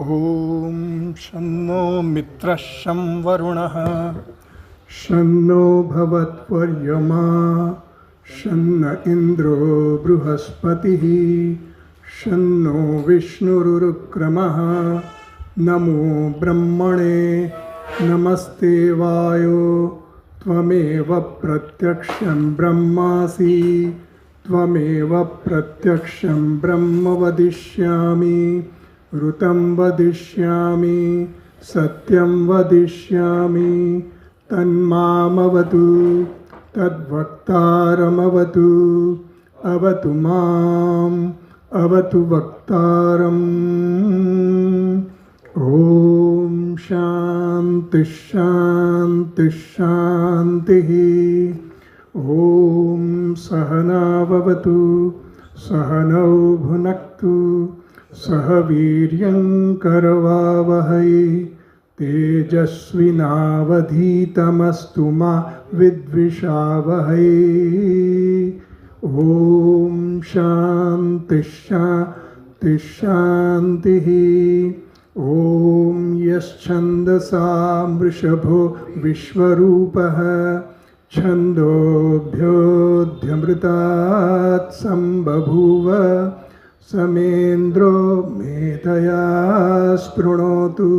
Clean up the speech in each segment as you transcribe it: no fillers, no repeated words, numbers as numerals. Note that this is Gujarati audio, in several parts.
ॐ शन्नो मित्रः शं वरुणः शन्नो भवत्वर्यमा शन्न इन्द्रो बृहस्पतिः शन्नो विष्णुरुक्रमः नमो ब्रह्मणे नमस्ते वायो त्वमेव प्रत्यक्षं ब्रह्मासि त्वमेव प्रत्यक्षं ब्रह्म वदिष्यामि ऋतं वदिष्यामि सत्यं वदिष्यामि तन्मामवतु तद्वक्तारमवतु अवतु माम् अवतु वक्तारम्। ॐ शान्ति शान्ति शान्तिः। ॐ सहनाववतु सहनौ भुनक्तु सह वीर्यं करवावहै तेजस्विनावधीतमस्तु मा विद्विषावहै। ॐ शान्ति शान्ति शान्तिः। ॐ यश्छन्दसा वृषभो विश्वरूपः छन्दोभ्योऽध्यमृतात् सम्बभूव समेन्द्रो मेधया स्पृणोतु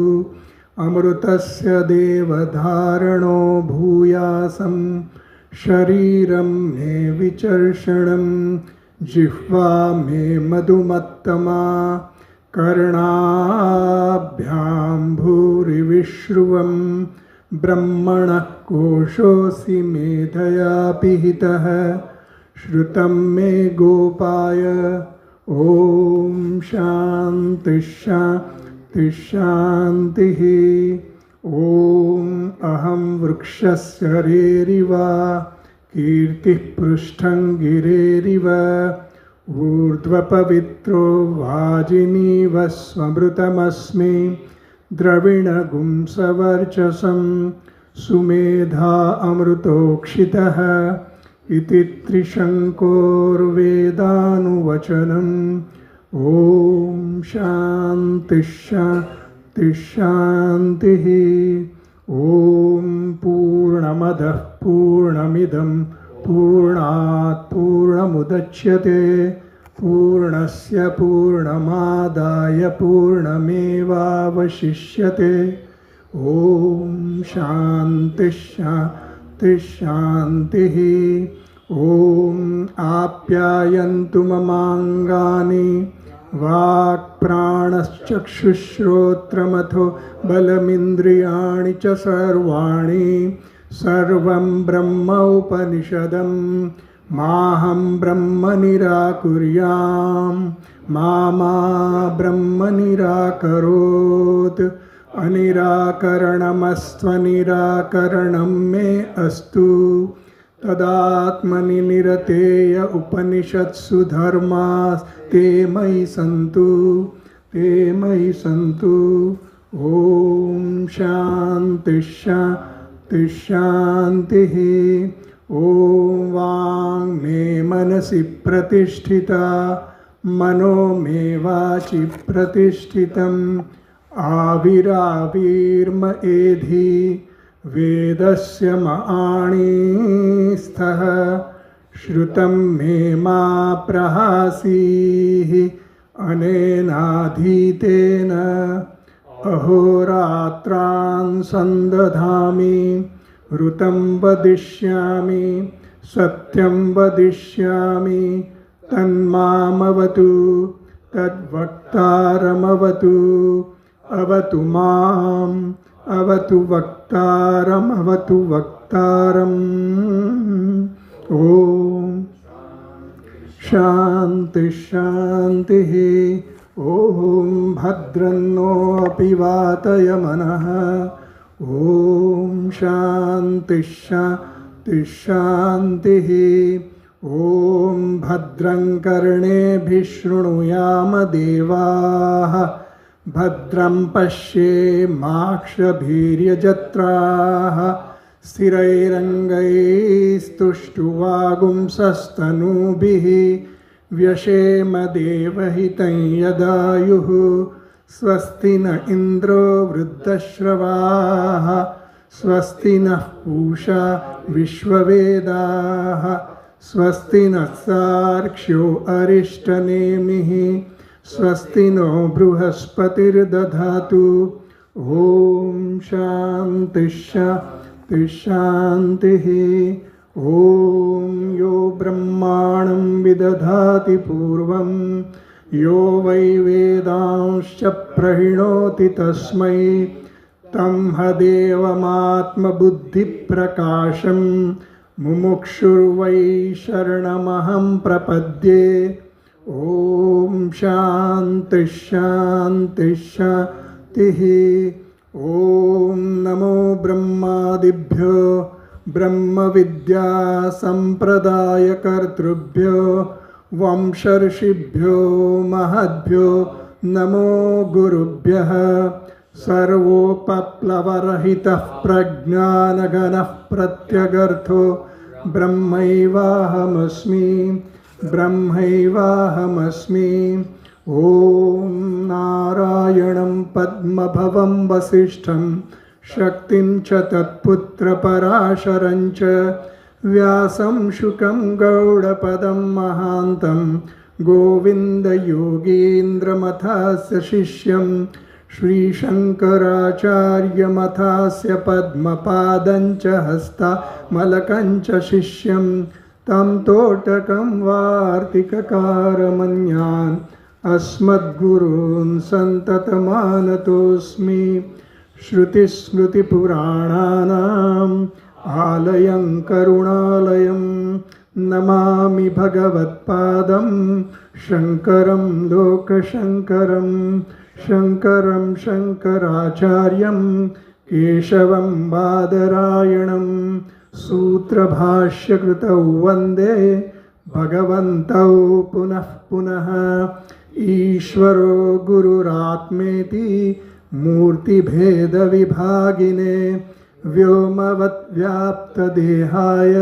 अमृतस्य देवधारणो भूयासं शरीरं मे विचर्षणं जिह्वा मे मधुमत्तमा कर्णाभ्यां भूरिविश्रुवं ब्रह्मणः कोशोऽसि मेधया पिहितः श्रुतं मे गोपाय। ॐ शान्ति शान्ति शान्तिः। ॐ अहं वृक्षस्य रेरिव कीर्तिः पृष्ठं गिरेरिव ऊर्ध्वपवित्रो वाजिनीव स्वमृतमस्मि द्रविणगुं सवर्चसं सुमेधा अमृतोक्षितः इति त्रिशङ्कोर्वेदानुवचनम्। ॐ शान्ति शान्ति शान्तिः। ॐ पूर्णमदः पूर्णमिदं पूर्णात् पूर्णमुदच्यते पूर्णस्य पूर्णमादाय पूर्णमेवावशिष्यते। ॐ शान्ति शान्ति शान्तिः। ॐ आप्यायन्तु ममाङ्गानि वाक्प्राणश्चक्षुश्रोत्रमथो बलमिन्द्रियाणि च सर्वाणि सर्वं ब्रह्म उपनिषदं माहं ब्रह्म निराकुर्यां मा ब्रह्म निराकरोत् अनिराकरणमस्त्वनिराकरणं मे अस्तु तदात्मनि निरतेय उपनिषत्सु धर्मास्ते मयि सन्तु ते मयि सन्तु। ॐ शान्ति शान्ति शान्तिः। ॐ वाङ् मे मनसि प्रतिष्ठिता मनो मे वाचि प्रतिष्ठितम् आविराविर्म एधि वेदस्य मआणीस्थः श्रुतं मे मा प्रहासीः अनेनाधीतेन अहोरात्रान् सन्दधामि ऋतं वदिष्यामि सत्यं वदिष्यामि तन्मामवतु तद्वक्तारमवतु अवतु माम् अवतु वक्तारमवतु वक्तारम्। ॐ शान्ति शान्तिः। ॐ भद्रन्नो अपि वातयमनः। ॐ शान्ति शान्ति शान्तिः। ॐ भद्रं कर्णेभिः शृणुयाम देवाः भद्रं पश्येमाक्षभिर्यजत्राः स्थिरैरङ्गैस्तुष्टुवागुंसस्तनूभिः व्यशेम देवहितं यदायुः स्वस्ति न इन्द्रो वृद्धश्रवाः स्वस्ति नः पूषा विश्ववेदाः स्वस्ति नः सार्क्ष्यो अरिष्टनेमिः स्वस्ति नो बृहस्पतिर्दधातु। ॐ शान्तिः शान्तिः शान्तिः। ॐ यो ब्रह्माणं विदधाति पूर्वं यो वै वेदांश्च प्रणोति तस्मै तं हदेवमात्मबुद्धिप्रकाशं मुमुक्षुर्वै शरणमहं प्रपद्ये। ॐ शान्तिः शान्तिः शान्तिः। ॐ नमो ब्रह्मादिभ्यो ब्रह्मविद्यासम्प्रदायकर्तृभ्यो वंशर्षिभ्यो महद्भ्यो नमो गुरुभ्यः। सर्वोपप्लवरहितः प्रज्ञानघनः प्रत्यगर्थो ब्रह्मैवाहमस्मि ब्रह्मैवाहमस्मि। ॐ नारायणं पद्मभवं वसिष्ठं शक्तिं च तत्पुत्रपराशरं च व्यासं शुकं गौडपदं महान्तं गोविन्दयोगीन्द्रमथास्य शिष्यं श्रीशङ्कराचार्यमथास्य पद्मपादं च हस्तामलकं च शिष्यं तं तोटकं वार्तिककारमन्यान् अस्मद्गुरून् सन्ततमानतोऽस्मि। श्रुतिस्मृतिपुराणानाम् आलयं करुणालयं नमामि भगवत्पादं शङ्करं लोकशङ्करं शङ्करं शङ्कराचार्यं केशवं बादरायणं सूत्रभाष्यकृतौ वन्दे भगवन्तौ पुनः पुनः। ईश्वरो गुरुरात्मेति मूर्तिभेदविभागिने व्योमवद्व्याप्तदेहाय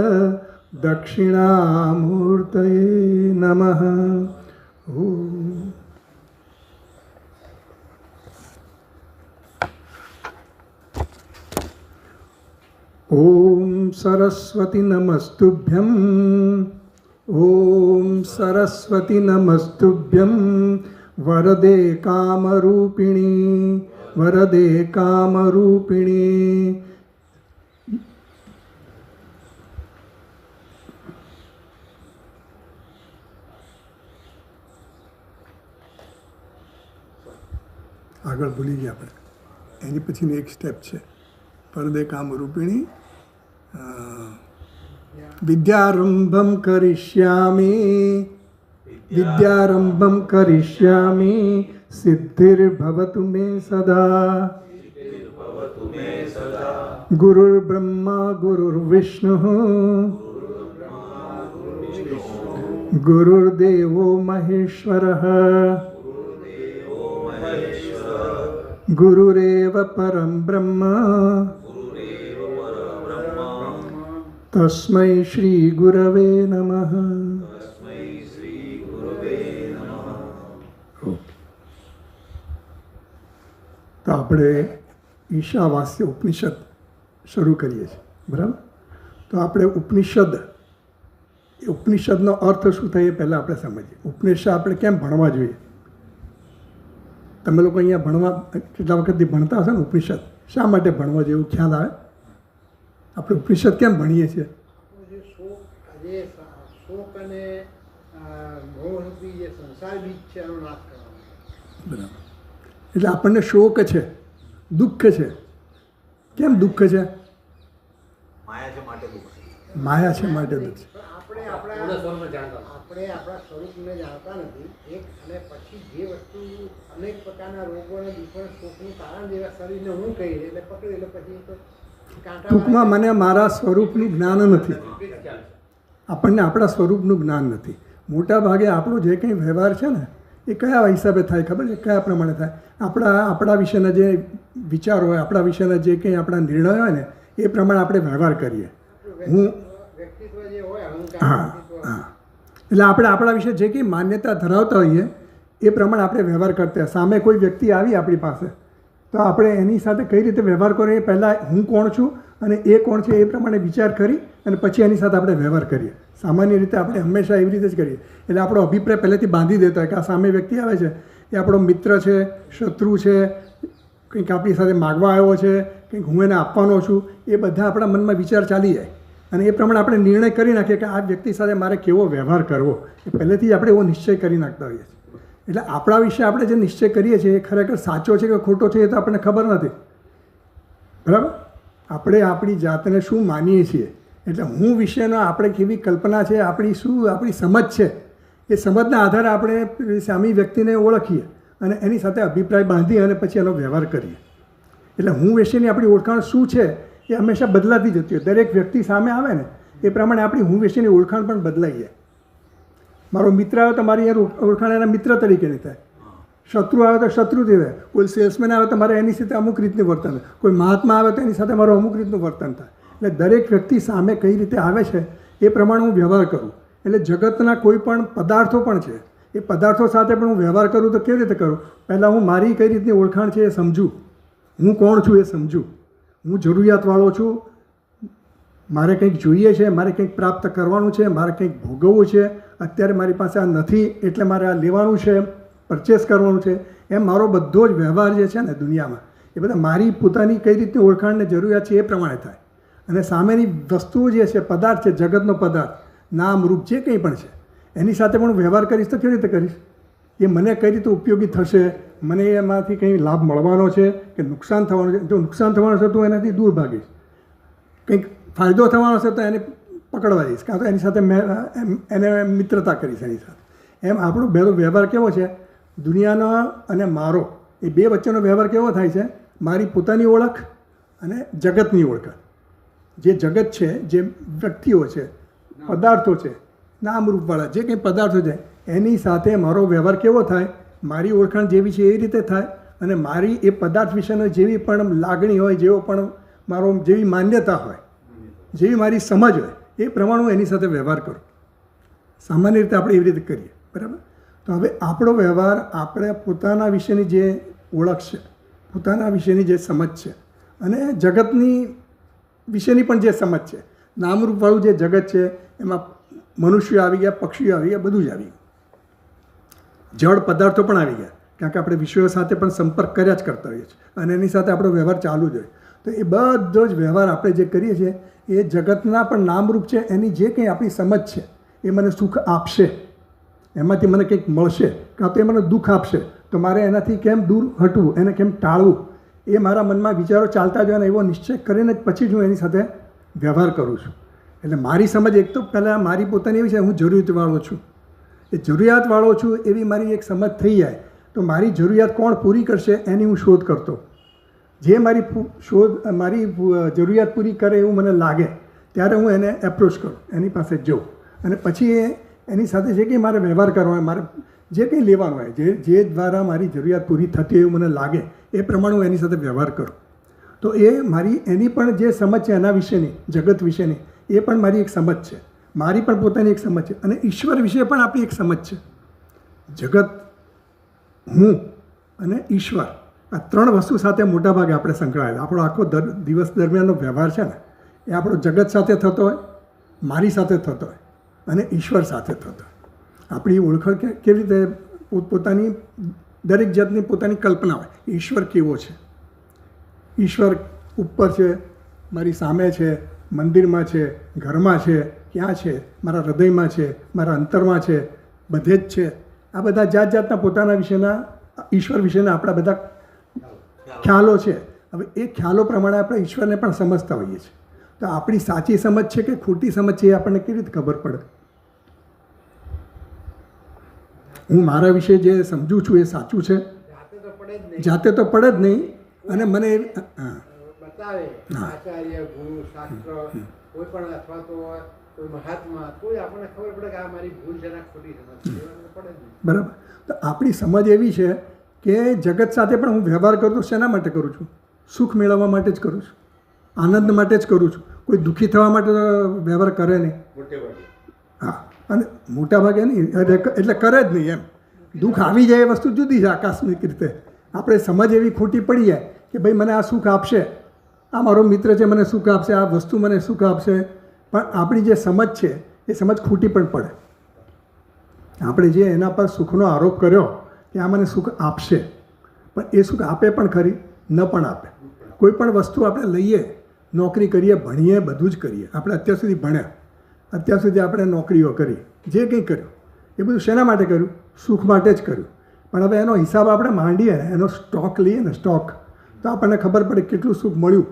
दक्षिणामूर्तये नमः। ॐ सरस्वती नमस्तुभ्यं ॐ सरस्वती नमस्तुभ्यं वरदे कामरूपिणी वरदे कामरूपिणी। આગળ ભૂલી ગયા આપણે, એની પછીનું એક સ્ટેપ છે વરદે કામરૂપિણી। વિદ્યારંભં કરિષ્યામિ વિદ્યારંભં કરિષ્યામિ સિદ્ધિર્ભવતુ મે સદા। ગુરુર્બ્રહ્મા ગુરુર્વિષ્ણુઃ ગુરુર્દેવો મહેશ્વરઃ गुरुरेव परं ब्रह्म तस्मै श्री गुरवे नमः। તો આપણે ઈશાવાસ્ય ઉપનિષદ શરૂ કરીએ છીએ, બરાબર? તો આપણે ઉપનિષદનો અર્થ શું થાય એ પહેલાં આપણે સમજીએ। ઉપનિષદ આપણે કેમ ભણવા જોઈએ? તમે લોકો અહીંયા ભણવા કેટલા વખતથી ભણતા હશો ને? ઉપનિષદ શા માટે ભણવા જેવું ખ્યાલ આવે? આપણે ઉપનિષદ કેમ ભણીએ છીએ? બરાબર, એટલે આપણને શોક છે, દુઃખ છે. કેમ દુઃખ છે? માયા છે માટે દુઃખ છે. આપણે આપણા સ્વરૂપને જાણતા નથી, એક અને પછી જે વસ્તુ અનેક પ્રકારના રોગો અને દુઃખો શોકનું કારણ જેવા શરીરને હું કહી એટલે પકડી એટલે પછી તો ટૂંકમાં મને મારા સ્વરૂપનું જ્ઞાન નથી. આપણને આપણા સ્વરૂપનું જ્ઞાન નથી. મોટા ભાગે આપણો જે કંઈ વ્યવહાર છે ને એ કયા હિસાબે થાય ખબર છે? કયા પ્રમાણે થાય? આપણા વિશેના જે વિચારો હોય, આપણા વિશેના જે કંઈ આપણા નિર્ણયો હોય ને એ પ્રમાણે આપણે વ્યવહાર કરીએ. હું વ્યક્તિત્વ જે હોય હા હા એટલે આપણે આપણા વિશે જે કંઈ માન્યતા ધરાવતા હોઈએ એ પ્રમાણે આપણે વ્યવહાર કરતા હોય. સામે કોઈ વ્યક્તિ આવી આપણી પાસે તો આપણે એની સાથે કઈ રીતે વ્યવહાર કરવો એ પહેલાં હું કોણ છું અને એ કોણ છે એ પ્રમાણે વિચાર કરી અને પછી એની સાથે આપણે વ્યવહાર કરીએ. સામાન્ય રીતે આપણે હંમેશા એવી રીતે જ કરીએ. એટલે આપણો અભિપ્રાય પહેલેથી બાંધી દેતો હોય કે આ સામે વ્યક્તિ આવે છે એ આપણો મિત્ર છે, શત્રુ છે, કંઈક આપણી સાથે માગવા આવ્યો છે, કંઈક હું એને આપવાનો છું, એ બધા આપણા મનમાં વિચાર ચાલી જાય અને એ પ્રમાણે આપણે નિર્ણય કરી નાખીએ કે આ વ્યક્તિ સાથે મારે કેવો વ્યવહાર કરવો એ પહેલેથી જ આપણે એવો નિશ્ચય કરી નાખતા હોઈએ છીએ. એટલે આપણા વિશે આપણે જે નિશ્ચય કરીએ છીએ એ ખરેખર સાચો છે કે ખોટો છે એ તો આપણને ખબર નથી. બરાબર? આપણે આપણી જાતને શું માનીએ છીએ એટલે હું વિશેનો આપણે કેવી કલ્પના છે, આપણી સમજ છે, એ સમજના આધારે આપણે સામી વ્યક્તિને ઓળખીએ અને એની સાથે અભિપ્રાય બાંધી અને પછી એનો વ્યવહાર કરીએ. એટલે હું વિશેની આપણી ઓળખાણ શું છે એ હંમેશા બદલાતી જતી હોય. દરેક વ્યક્તિ સામે આવે ને એ પ્રમાણે આપણી હું વિશેની ઓળખાણ પણ બદલાઈ જાય. મારો મિત્ર આવે તો મારી ઓળખાણ એના મિત્ર તરીકેની થાય, શત્રુ આવે તો શત્રુથી થાય, કોઈ સેલ્સમેન આવે તો મારે એની સાથે અમુક રીતનું વર્તન થાય, કોઈ મહાત્મા આવે તો એની સાથે મારું અમુક રીતનું વર્તન થાય. એટલે દરેક વ્યક્તિ સામે કઈ રીતે આવે છે એ પ્રમાણે હું વ્યવહાર કરું. એટલે જગતના કોઈ પણ પદાર્થો પણ છે એ પદાર્થો સાથે પણ હું વ્યવહાર કરું તો કેવી રીતે કરું? પહેલાં હું મારી કઈ રીતની ઓળખાણ છે એ સમજું, હું કોણ છું એ સમજું, હું જરૂરિયાતવાળો છું, મારે કંઈક જોઈએ છે, મારે કંઈક પ્રાપ્ત કરવાનું છે, મારે કંઈક ભોગવવું છે, અત્યારે મારી પાસે આ નથી એટલે મારે આ લેવાનું છે, પરચેસ કરવાનું છે. એમ મારો બધો જ વ્યવહાર જે છે ને દુનિયામાં એ બધા મારી પોતાની કઈ રીતની ઓળખાણને જરૂરિયાત છે એ પ્રમાણે થાય. અને સામેની વસ્તુઓ જે છે, પદાર્થ છે, જગતનો પદાર્થ, નામ રૂપ જે કંઈ પણ છે એની સાથે પણ હું વ્યવહાર કરીશ તો કેવી રીતે કરીશ? એ મને કઈ રીતે ઉપયોગી થશે, મને એમાંથી કંઈ લાભ મળવાનો છે કે નુકસાન થવાનું છે? જો નુકસાન થવાનું છે તો એનાથી દૂર ભાગીશ, કંઈક ફાયદો થવાનો છે તો એને પકડવા દઈશ, કાં તો એની સાથે એને મિત્રતા કરીશ એની સાથે. એમ આપણો પહેલો વ્યવહાર કેવો છે? દુનિયાનો અને મારો એ બે વચ્ચેનો વ્યવહાર કેવો થાય છે? મારી પોતાની ઓળખ અને જગતની ઓળખ. જે જગત છે, જે વ્યક્તિઓ છે, પદાર્થો છે, નામરૂપવાળા જે કંઈ પદાર્થો છે એની સાથે મારો વ્યવહાર કેવો થાય? મારી ઓળખાણ જેવી છે એ રીતે થાય અને મારી એ પદાર્થ વિશેનો જેવી પણ લાગણી હોય, જેવો પણ મારો જેવી માન્યતા હોય, જેવી મારી સમજ હોય એ પ્રમાણે હું એની સાથે વ્યવહાર કરું. સામાન્ય રીતે આપણે એવી રીતે કરીએ. બરાબર? તો હવે આપણો વ્યવહાર આપણે પોતાના વિશેની જે ઓળખ છે, પોતાના વિશેની જે સમજ છે અને જગતની વિશેની પણ જે સમજ છે, નામરૂપવાળું જે જગત છે એમાં મનુષ્યો આવી ગયા, પક્ષીઓ આવી ગયા, બધું જ આવી ગયું, જળ પદાર્થો પણ આવી ગયા, કારણ કે આપણે વિષયો સાથે પણ સંપર્ક કર્યા જ કરતા હોઈએ છીએ અને એની સાથે આપણો વ્યવહાર ચાલુ જ હોય. તો એ બધો જ વ્યવહાર આપણે જે કરીએ છીએ એ જગતના પણ નામરૂપ છે. એની જે કંઈ આપણી સમજ છે એ મને સુખ આપશે, એમાંથી મને કંઈક મળશે, કાં તો એ મને દુઃખ આપશે, તો મારે એનાથી કેમ દૂર હટવું, એને કેમ ટાળવું, એ મારા મનમાં વિચારો ચાલતા જ હોય અને એવો નિશ્ચય કરીને જ પછી જ હું એની સાથે વ્યવહાર કરું છું. એટલે મારી સમજ એક તો પહેલાં મારી પોતાની એવી છે, હું જરૂરિયાતવાળો છું. એ જરૂરિયાતવાળો છું એવી મારી એક સમજ થઈ જાય તો મારી જરૂરિયાત કોણ પૂરી કરશે એની હું શોધ કરતો. જે મારી જરૂરિયાત પૂરી કરે એવું મને લાગે ત્યારે હું એને એપ્રોચ કરું, એની પાસે જઉં અને પછી એની સાથે જે કંઈ મારે વ્યવહાર કરવાનો હોય, મારે જે કંઈ લેવાનું હોય, જે દ્વારા મારી જરૂરિયાત પૂરી થતી એવું મને લાગે એ પ્રમાણે હું એની સાથે વ્યવહાર કરું. તો એ મારી એની પણ જે સમજ છે એના વિશેની, જગત વિશેની, એ પણ મારી એક સમજ છે, મારી પણ પોતાની એક સમજ છે અને ઈશ્વર વિશે પણ આપણી એક સમજ છે. જગત, હું અને ઈશ્વર, આ ત્રણ વસ્તુ સાથે મોટાભાગે આપણે સંકળાયેલા. આપણો આખો દિવસ દરમિયાનનો વ્યવહાર છે ને એ આપણો જગત સાથે થતો હોય, મારી સાથે થતો હોય અને ઈશ્વર સાથે થતો હોય. આપણી ઓળખાણ કેવી રીતે? પોતાની દરેક જાતની પોતાની કલ્પના હોય, ઈશ્વર કેવો છે, ઈશ્વર ઉપર છે, મારી સામે છે, મંદિરમાં છે, ઘરમાં છે, ક્યાં છે, મારા હૃદયમાં છે, મારા અંતરમાં છે, બધે જ છે. આ બધા જાત જાતના પોતાના વિશેના, ઈશ્વર વિશેના આપણા બધા ખ્યાલો છે. હવે એ ખ્યાલો પ્રમાણે આપણે ઈશ્વરને પણ સમજતા હોઈએ છીએ. તો આપણી સાચી સમજ છે કે ખોટી સમજ છે એ આપણને કેવી રીતે ખબર પડે? હું મારા વિશે જે સમજું છું એ સાચું છે? જાતે તો પડે જ નહીં. અને મને બતાવે આચાર્ય, ગુરુ, શાસ્ત્ર, કોઈ પણ અથવા તો કોઈ મહાત્મા, કોઈ આપણને ખબર પડે કે આ મારી ભૂલ છે ને ખોટી સમજ છે, પડે જ નહીં. બરાબર? તો આપણી સમજ એવી છે કે જગત સાથે પણ હું વ્યવહાર કરું તો શેના માટે કરું છું? સુખ મેળવવા માટે જ કરું છું, આનંદ માટે જ કરું છું. કોઈ દુઃખી થવા માટે વ્યવહાર કરે નહીં. હા, અને મોટાભાગે નહીં એટલે કરે જ નહીં એમ. દુઃખ આવી જાય એ વસ્તુ જુદી છે આકસ્મિક રીતે. આપણે સમજ એવી ખોટી પડી જાય કે ભાઈ મને આ સુખ આપશે, આ મારો મિત્ર છે મને સુખ આપશે, આ વસ્તુ મને સુખ આપશે, પણ આપણી જે સમજ છે એ સમજ ખોટી પણ પડે. આપણે જે એના પર સુખનો આરોપ કર્યો કે આ મને સુખ આપશે, પણ એ સુખ આપે પણ ખરી, ન પણ આપે. કોઈ પણ વસ્તુ આપણે લઈએ, નોકરી કરીએ, ભણીએ, બધું જ કરીએ. આપણે અત્યાર સુધી ભણ્યા, અત્યાર સુધી આપણે નોકરીઓ કરી, જે કંઈ કર્યું એ બધું શેના માટે કર્યું? સુખ માટે જ કર્યું. પણ હવે એનો હિસાબ આપણે માંડીએ ને, એનો સ્ટોક લઈએ ને, સ્ટોક, તો આપણને ખબર પડે કેટલું સુખ મળ્યું.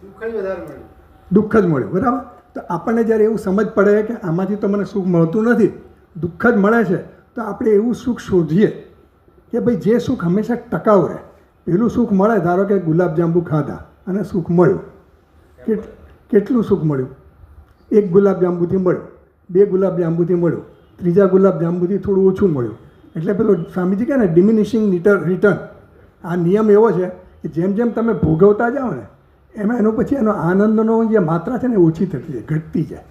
દુઃખ જ વધારે મળ્યું. દુઃખ જ મળ્યું, બરાબર. તો આપણને જ્યારે એવું સમજ પડે કે આમાંથી તો મને સુખ મળતું નથી, દુઃખ જ મળે છે, તો આપણે એવું સુખ શોધીએ કે ભાઈ જે સુખ હંમેશા ટકાઉ રહે. પેલું સુખ મળે, ધારો કે ગુલાબજાંબુ ખાધા અને સુખ મળ્યું, કેટલું સુખ મળ્યું? એક ગુલાબજાંબુથી મળ્યું, બે ગુલાબજાંબુથી મળ્યું, ત્રીજા ગુલાબજાંબુથી થોડું ઓછું મળ્યું. એટલે પેલો સ્વામીજી કહે ને ડિમિનિશિંગ રિટર્ન. આ નિયમ એવો છે કે જેમ જેમ તમે ભોગવતા જાઓ ને એમાં એનો પછી એનો આનંદનો જે માત્રા છે ને ઓછી થતી જાય, ઘટતી જાય.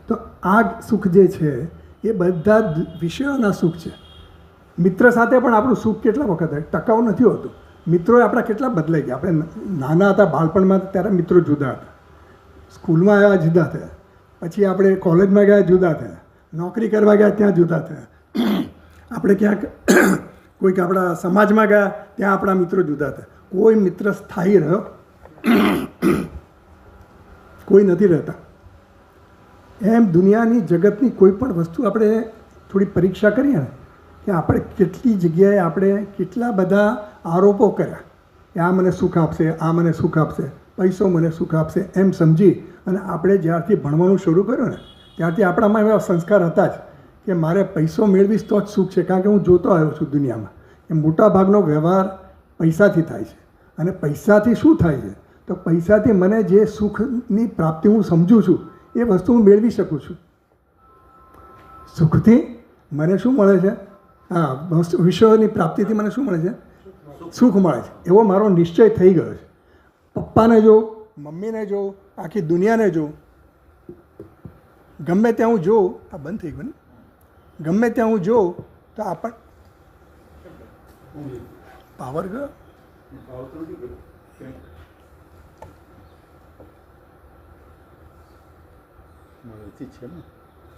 તો આ સુખ જે છે એ બધા જ વિષયોના સુખ છે. મિત્ર સાથે પણ આપણું સુખ કેટલા વખત ટકાઉ નથી હોતું. મિત્રો આપણા કેટલા બદલાઈ ગયા. આપણે નાના હતા બાળપણમાં ત્યારે મિત્રો જુદા હતા, સ્કૂલમાં આવ્યા જુદા થયા, પછી આપણે કોલેજમાં ગયા જુદા થયા, નોકરી કરવા ગયા ત્યાં જુદા થયા, આપણે ક્યાંક કોઈક આપણા સમાજમાં ગયા ત્યાં આપણા મિત્રો જુદા થયા. કોઈ મિત્ર સ્થાયી રહ્યો કોઈ નથી રહેતા. એમ દુનિયાની જગતની કોઈ પણ વસ્તુ આપણે થોડી પરીક્ષા કરીએ ને કે આપણે કેટલી જગ્યાએ આપણે કેટલા બધા આરોપો કર્યા કે આ મને સુખ આપશે, આ મને સુખ આપશે, પૈસો મને સુખ આપશે, એમ સમજી અને આપણે જ્યારથી ભણવાનું શરૂ કર્યું ને ત્યારથી આપણામાં એવા સંસ્કાર હતા જ કે મારે પૈસો મેળવીશ તો જ સુખ છે. કારણ કે હું જોતો આવ્યો છું દુનિયામાં કે મોટાભાગનો વ્યવહાર પૈસાથી થાય છે. અને પૈસાથી શું થાય છે? તો પૈસાથી મને જે સુખની પ્રાપ્તિ હું સમજું છું એ વસ્તુ હું મેળવી શકું છું. સુખથી મને શું મળે છે? હા, વિષયોની પ્રાપ્તિથી મને શું મળે છે? સુખ મળે છે. એવો મારો નિશ્ચય થઈ ગયો છે. પપ્પાને જો, મમ્મીને જો, આખી દુનિયાને જો, ગમે ત્યાં હું જોઉં, આ બંધ થઈ ગયું ને, ગમે ત્યાં હું જોઉં તો પાવર ગયો.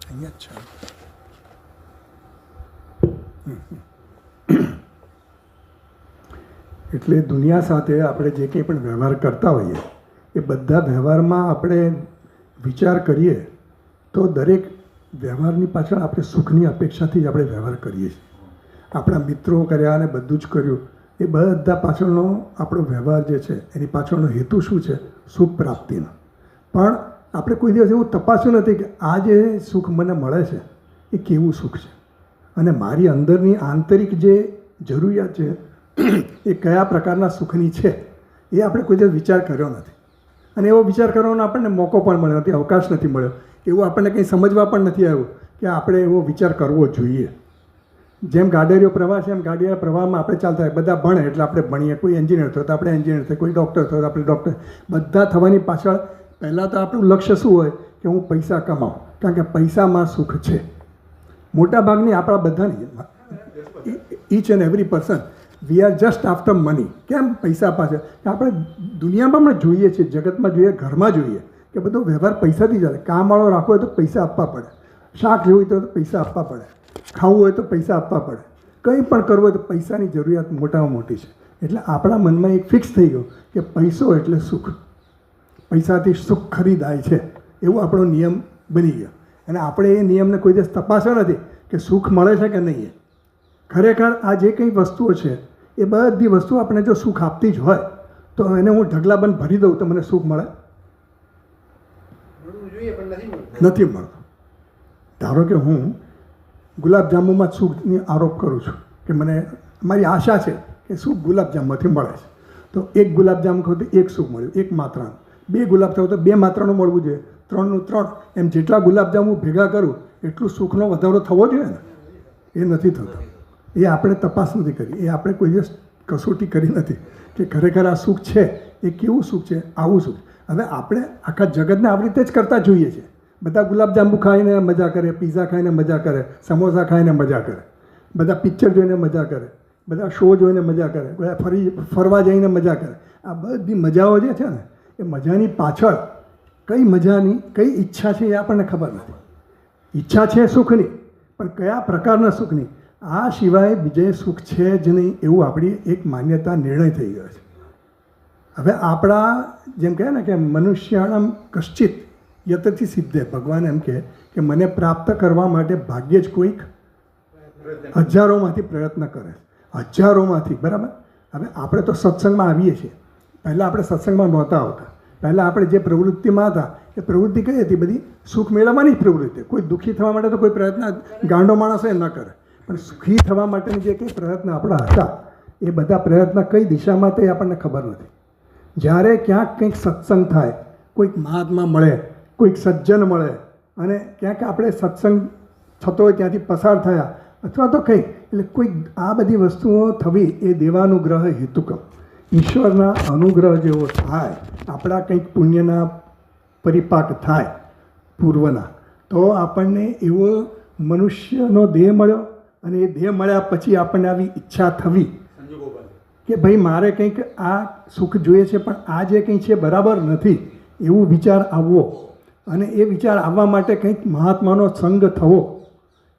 અહીંયા જ છે. એટલે દુનિયા સાથે આપણે જે કંઈ પણ વ્યવહાર કરતા હોઈએ એ બધા વ્યવહારમાં આપણે વિચાર કરીએ તો દરેક વ્યવહારની પાછળ આપણે સુખની અપેક્ષાથી જ આપણે વ્યવહાર કરીએ છીએ. આપણા મિત્રો કર્યા અને બધું જ કર્યું એ બધા પાછળનો આપણો વ્યવહાર જે છે એની પાછળનો હેતુ શું છે? સુખ પ્રાપ્તિનો. પણ આપણે કોઈ દિવસ એવું તપાસ્યું નથી કે આ જે સુખ મને મળે છે એ કેવું સુખ છે અને મારી અંદરની આંતરિક જે જરૂરિયાત છે એ કયા પ્રકારના સુખની છે એ આપણે કોઈ દિવસ વિચાર કર્યો નથી. અને એવો વિચાર કરવાનો આપણને મોકો પણ મળ્યો નથી, અવકાશ નથી મળ્યો. એવું આપણને કંઈ સમજવા પણ નથી આવ્યું કે આપણે એવો વિચાર કરવો જોઈએ. જેમ ગાડીઓ પ્રવાહ છે એમ ગાડીના પ્રવાહમાં આપણે ચાલતા હોય, બધા ભણે એટલે આપણે ભણીએ, કોઈ એન્જિનિયર થયો તો આપણે એન્જિનિયર થઈએ, કોઈ ડૉક્ટર થયો તો આપણે ડૉક્ટર. બધા થવાની પાછળ પહેલાં તો આપણું લક્ષ્ય શું હોય કે હું પૈસા કમાઉં, કારણ કે પૈસામાં સુખ છે. મોટાભાગની આપણા બધાની each and every person we are just after money. કેમ? પૈસા પાછળ. આપણે દુનિયામાં પણ જોઈએ છીએ, જગતમાં જોઈએ, ઘરમાં જોઈએ કે બધો વ્યવહાર પૈસાથી ચાલે. કામવાળો રાખવો હોય તો પૈસા આપવા પડે, શાક લેવું હોય તો પૈસા આપવા પડે, ખાવું હોય તો પૈસા આપવા પડે, કંઈ પણ કરવું હોય તો પૈસાની જરૂરિયાત મોટામાં મોટી છે. એટલે આપણા મનમાં એક ફિક્સ થઈ ગયું કે પૈસો એટલે સુખ, પૈસાથી સુખ ખરીદાય છે, એવો આપણો નિયમ બની ગયો. અને આપણે એ નિયમને કોઈ દિવસ તપાસ્યો નથી કે સુખ મળે છે કે નહીં. ખરેખર આ જે કંઈ વસ્તુઓ છે એ બધી વસ્તુઓ આપણે જો સુખ આપતી જ હોય તો એને હું ઢગલાબંધ ભરી દઉં તો મને સુખ મળે? નથી મળતું. ધારો કે હું ગુલાબજાંબુમાં સુખની આરોપ કરું છું કે મને મારી આશા છે કે સુખ ગુલાબજાંબુમાંથી મળે છે, તો એક ગુલાબજાંબુ ખાવ તો એક સુખ મળ્યું, એક માત્રાનું. બે ગુલાબ ખાવ તો બે માત્રાનું મળવું જોઈએ, 3નું 3. એમ જેટલા ગુલાબજાંબુ ભેગા કરું એટલું સુખનો વધારો થવો જોઈએ ને. એ નથી થતો. એ આપણે તપાસ નથી કરી, એ આપણે કોઈ દિવસ કસોટી કરી નથી કે ખરેખર આ સુખ છે એ કેવું સુખ છે, આવું સુખ. હવે આપણે આખા જગતને આવી રીતે જ કરતા જોઈએ છીએ. બધા ગુલાબજાંબુ ખાઈને મજા કરે, પીઝા ખાઈને મજા કરે, સમોસા ખાઈને મજા કરે, બધા પિક્ચર જોઈને મજા કરે, બધા શો જોઈને મજા કરે, બધા ફરવા જઈને મજા કરે. આ બધી મજાઓ જે છે ને એ મજાની પાછળ કઈ મજાની કઈ ઈચ્છા છે એ આપણને ખબર નથી. ઈચ્છા છે સુખની, પણ કયા પ્રકારના સુખની આ સિવાય બીજે સુખ છે જ નહીં એવું આપણી એક માન્યતા નિર્ણય થઈ ગયો છે. હવે આપણા જેમ કહે ને કે મનુષ્યાણામ કશ્ચિત યતથી સિદ્ધે, ભગવાન એમ કહે કે મને પ્રાપ્ત કરવા માટે ભાગ્યે જ કોઈક હજારોમાંથી પ્રયત્ન કરે, હજારોમાંથી, બરાબર. હવે આપણે તો સત્સંગમાં આવીએ છીએ, પહેલાં આપણે સત્સંગમાં નહોતા આવતા. પહેલાં આપણે જે પ્રવૃત્તિમાં હતા એ પ્રવૃત્તિ કઈ હતી? બધી સુખ મેળવવાની જ પ્રવૃત્તિ. કોઈ દુઃખી થવા માટે તો કોઈ પ્રયત્ન ગાંડો માણસ એ ન કરે, પણ સુખી થવા માટેની જે કંઈ પ્રયત્ન આપણા હતા એ બધા પ્રયત્ન કઈ દિશામાં તે આપણને ખબર નથી. જ્યારે ક્યાંક કંઈક સત્સંગ થાય, કોઈક મહાત્મા મળે, કોઈક સજ્જન મળે અને ક્યાંક આપણે સત્સંગ થતો હોય ત્યાંથી પસાર થયા અથવા તો કંઈક, એટલે કોઈક આ બધી વસ્તુઓ થવી એ દેવાનુગ્રહ હેતુકમ, ઈશ્વરના અનુગ્રહ જેવો થાય, આપણા કંઈક પુણ્યના પરિપાક થાય પૂર્વના, તો આપણને એવો મનુષ્યનો દેહ મળ્યો. અને એ દેહ મળ્યા પછી આપણને આવી ઈચ્છા થવી કે ભાઈ મારે કંઈક આ સુખ જોઈએ છે પણ આ જે કંઈ છે બરાબર નથી, એવું વિચાર આવવો. અને એ વિચાર આવવા માટે કંઈક મહાત્માનો સંગ થવો,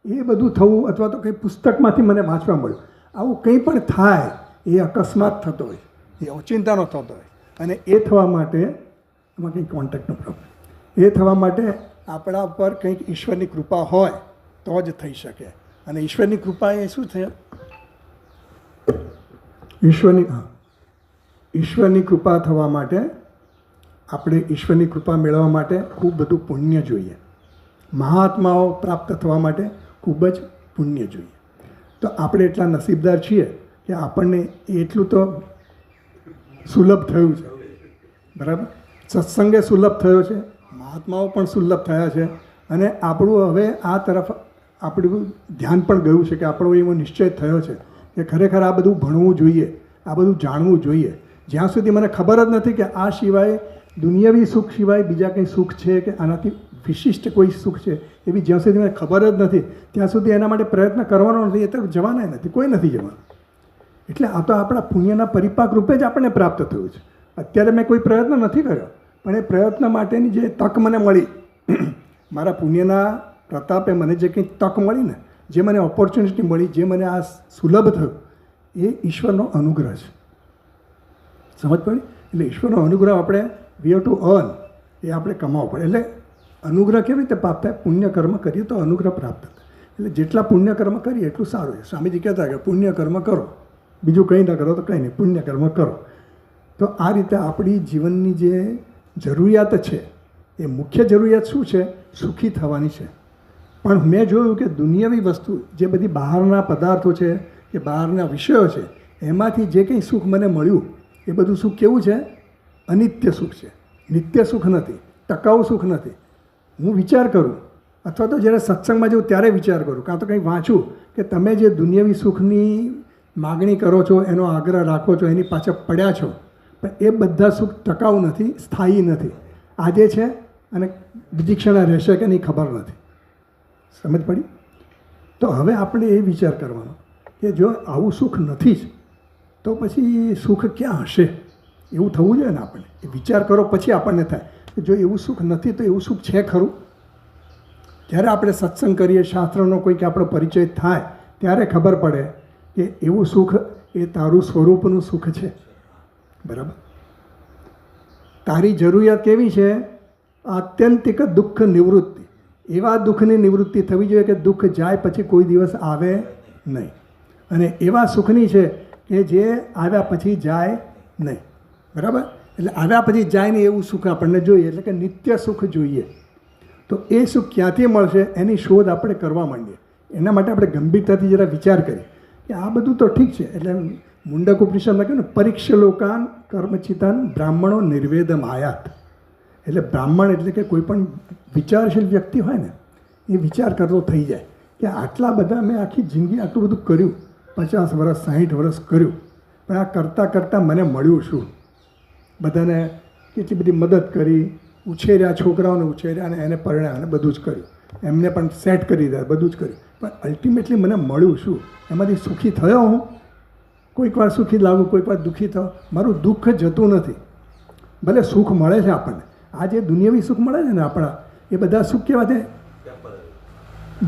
એ બધું થવું, અથવા તો કંઈ પુસ્તકમાંથી મને વાંચવા મળ્યું, આવું કંઈ પણ થાય એ અકસ્માત થતો હોય, એ ઓચિંતાનો થતો હોય. અને એ થવા માટે એમાં કંઈક કોન્ટેક્ટનો પ્રોબ્લેમ, એ થવા માટે આપણા ઉપર કંઈક ઈશ્વરની કૃપા હોય તો જ થઈ શકે. અને ઈશ્વરની કૃપા એ શું છે? ઈશ્વરની કૃપા થવા માટે આપણે ઈશ્વરની કૃપા મેળવવા માટે ખૂબ બધું પુણ્ય જોઈએ. મહાત્માઓ પ્રાપ્ત થવા માટે ખૂબ જ પુણ્ય જોઈએ. તો આપણે એટલા નસીબદાર છીએ કે આપણને એટલું તો સુલભ થયું છે, બરાબર. સત્સંગે સુલભ થયો છે, મહાત્માઓ પણ સુલભ થયા છે. અને આપણું હવે આ તરફ આપણું ધ્યાન પણ ગયું છે કે આપણો એવો નિશ્ચય થયો છે કે ખરેખર આ બધું ભણવું જોઈએ, આ બધું જાણવું જોઈએ. જ્યાં સુધી મને ખબર જ નથી કે આ સિવાય દુનિયાવી સુખ સિવાય બીજા કંઈ સુખ છે કે આનાથી વિશિષ્ટ કોઈ સુખ છે, એવી જ્યાં સુધી મને ખબર જ નથી ત્યાં સુધી એના માટે પ્રયત્ન કરવાનો નથી, એ તરફ જવાના નથી, કોઈ નથી જવાનું. એટલે આ તો આપણા પુણ્યના પરિપાક રૂપે જ આપણને પ્રાપ્ત થયું છે. અત્યારે મેં કોઈ પ્રયત્ન નથી કર્યો, પણ એ પ્રયત્ન માટેની જે તક મને મળી, મારા પુણ્યના પ્રતાપે મને જે કંઈ તક મળી ને, જે મને ઓપોર્ચ્યુનિટી મળી, જે મને આ સુલભ થયું, એ ઈશ્વરનો અનુગ્રહ છે. સમજ પડી? એટલે ઈશ્વરનો અનુગ્રહ આપણે વી હેવ ટુ અર્ન, એ આપણે કમાવવો પડે. એટલે અનુગ્રહ કેવી રીતે પ્રાપ્ત થાય? પુણ્ય કર્મ કરીએ તો અનુગ્રહ પ્રાપ્ત થાય. એટલે જેટલા પુણ્ય કર્મ કરીએ એટલું સારું છે. સ્વામીજી કહેતા કે પુણ્ય કર્મ કરો, બીજું કંઈ ના કરો તો કંઈ નહીં, પુણ્ય કર્મ કરો. તો આ રીતે આપણી જીવનની જે જરૂરિયાત છે, એ મુખ્ય જરૂરિયાત શું છે? સુખી થવાની છે. પણ મેં જોયું કે દુનિયાવી વસ્તુ, જે બધી બહારના પદાર્થો છે કે બહારના વિષયો છે, એમાંથી જે કંઈ સુખ મને મળ્યું એ બધું સુખ કેવું છે? અનિત્ય સુખ છે, નિત્ય સુખ નથી, ટકાઉ સુખ નથી. હું વિચાર કરું અથવા તો જ્યારે સત્સંગમાં જાઉં ત્યારે વિચાર કરું, કાં તો કંઈ વાંચું કે તમે જે દુનિયાવી સુખની માગણી કરો છો, એનો આગ્રહ રાખો છો, એની પાછળ પડ્યા છો, પણ એ બધા સુખ ટકાઉ નથી, સ્થાયી નથી. આજે છે અને બીજી ક્ષણે રહેશે કે નહીં ખબર નથી. સમજ પડી? તો હવે આપણે એ વિચાર કરવાનો કે જો આવું સુખ નથી જ તો પછી સુખ ક્યાં હશે? એવું થવું જોઈએ ને આપણે. એ વિચાર કરો પછી આપણને થાય કે જો એવું સુખ નથી તો એવું સુખ છે ખરું? જ્યારે આપણે સત્સંગ કરીએ, શાસ્ત્રનો કોઈક આપણો પરિચય થાય ત્યારે ખબર પડે કે એવું સુખ એ તારું સ્વરૂપનું સુખ છે, બરાબર. તારી જરૂરિયાત કેવી છે? આત્યંતિક દુઃખ નિવૃત્તિ. એવા દુઃખની નિવૃત્તિ થવી જોઈએ કે દુઃખ જાય પછી કોઈ દિવસ આવે નહીં. અને એવા સુખની છે કે જે આવ્યા પછી જાય નહીં, બરાબર. એટલે આવ્યા પછી જાય નહીં એવું સુખ આપણને જોઈએ, એટલે કે નિત્ય સુખ જોઈએ. તો એ સુખ ક્યાંથી મળશે એની શોધ આપણે કરવા માંડીએ. એના માટે આપણે ગંભીરતાથી જરા વિચાર કરીએ કે આ બધું તો ઠીક છે. એટલે મુંડક ઉપનિષદમાં કહ્યું ને, પરીક્ષલોકાન કર્મચિતાન બ્રાહ્મણો નિર્વેદમ આયાત. એટલે બ્રાહ્મણ એટલે કે કોઈ પણ વિચારશીલ વ્યક્તિ હોય ને, એ વિચાર કરતો થઈ જાય કે આટલા બધા મેં આખી જિંદગી આટલું બધું કર્યું, 50 વર્ષ 60 વર્ષ કર્યું, પણ આ કરતાં કરતાં મને મળ્યું શું? બધાને કેટલી બધી મદદ કરી, ઉછેર્યા, છોકરાઓને ઉછેર્યા અને એને પરણ્યા અને બધું જ કર્યું, એમને પણ સેટ કરી દીધા, બધું જ કર્યું. પણ અલ્ટિમેટલી મને મળ્યું શું? એમાંથી સુખી થયો હું? કોઈક વાર સુખી લાગુ, કોઈક વાર દુઃખી થયો. મારું દુઃખ જતું નથી. ભલે સુખ મળે છે આપણને, આ જે દુનિયાવી સુખ મળે છે ને આપણા, એ બધા સુખ કેવા છે?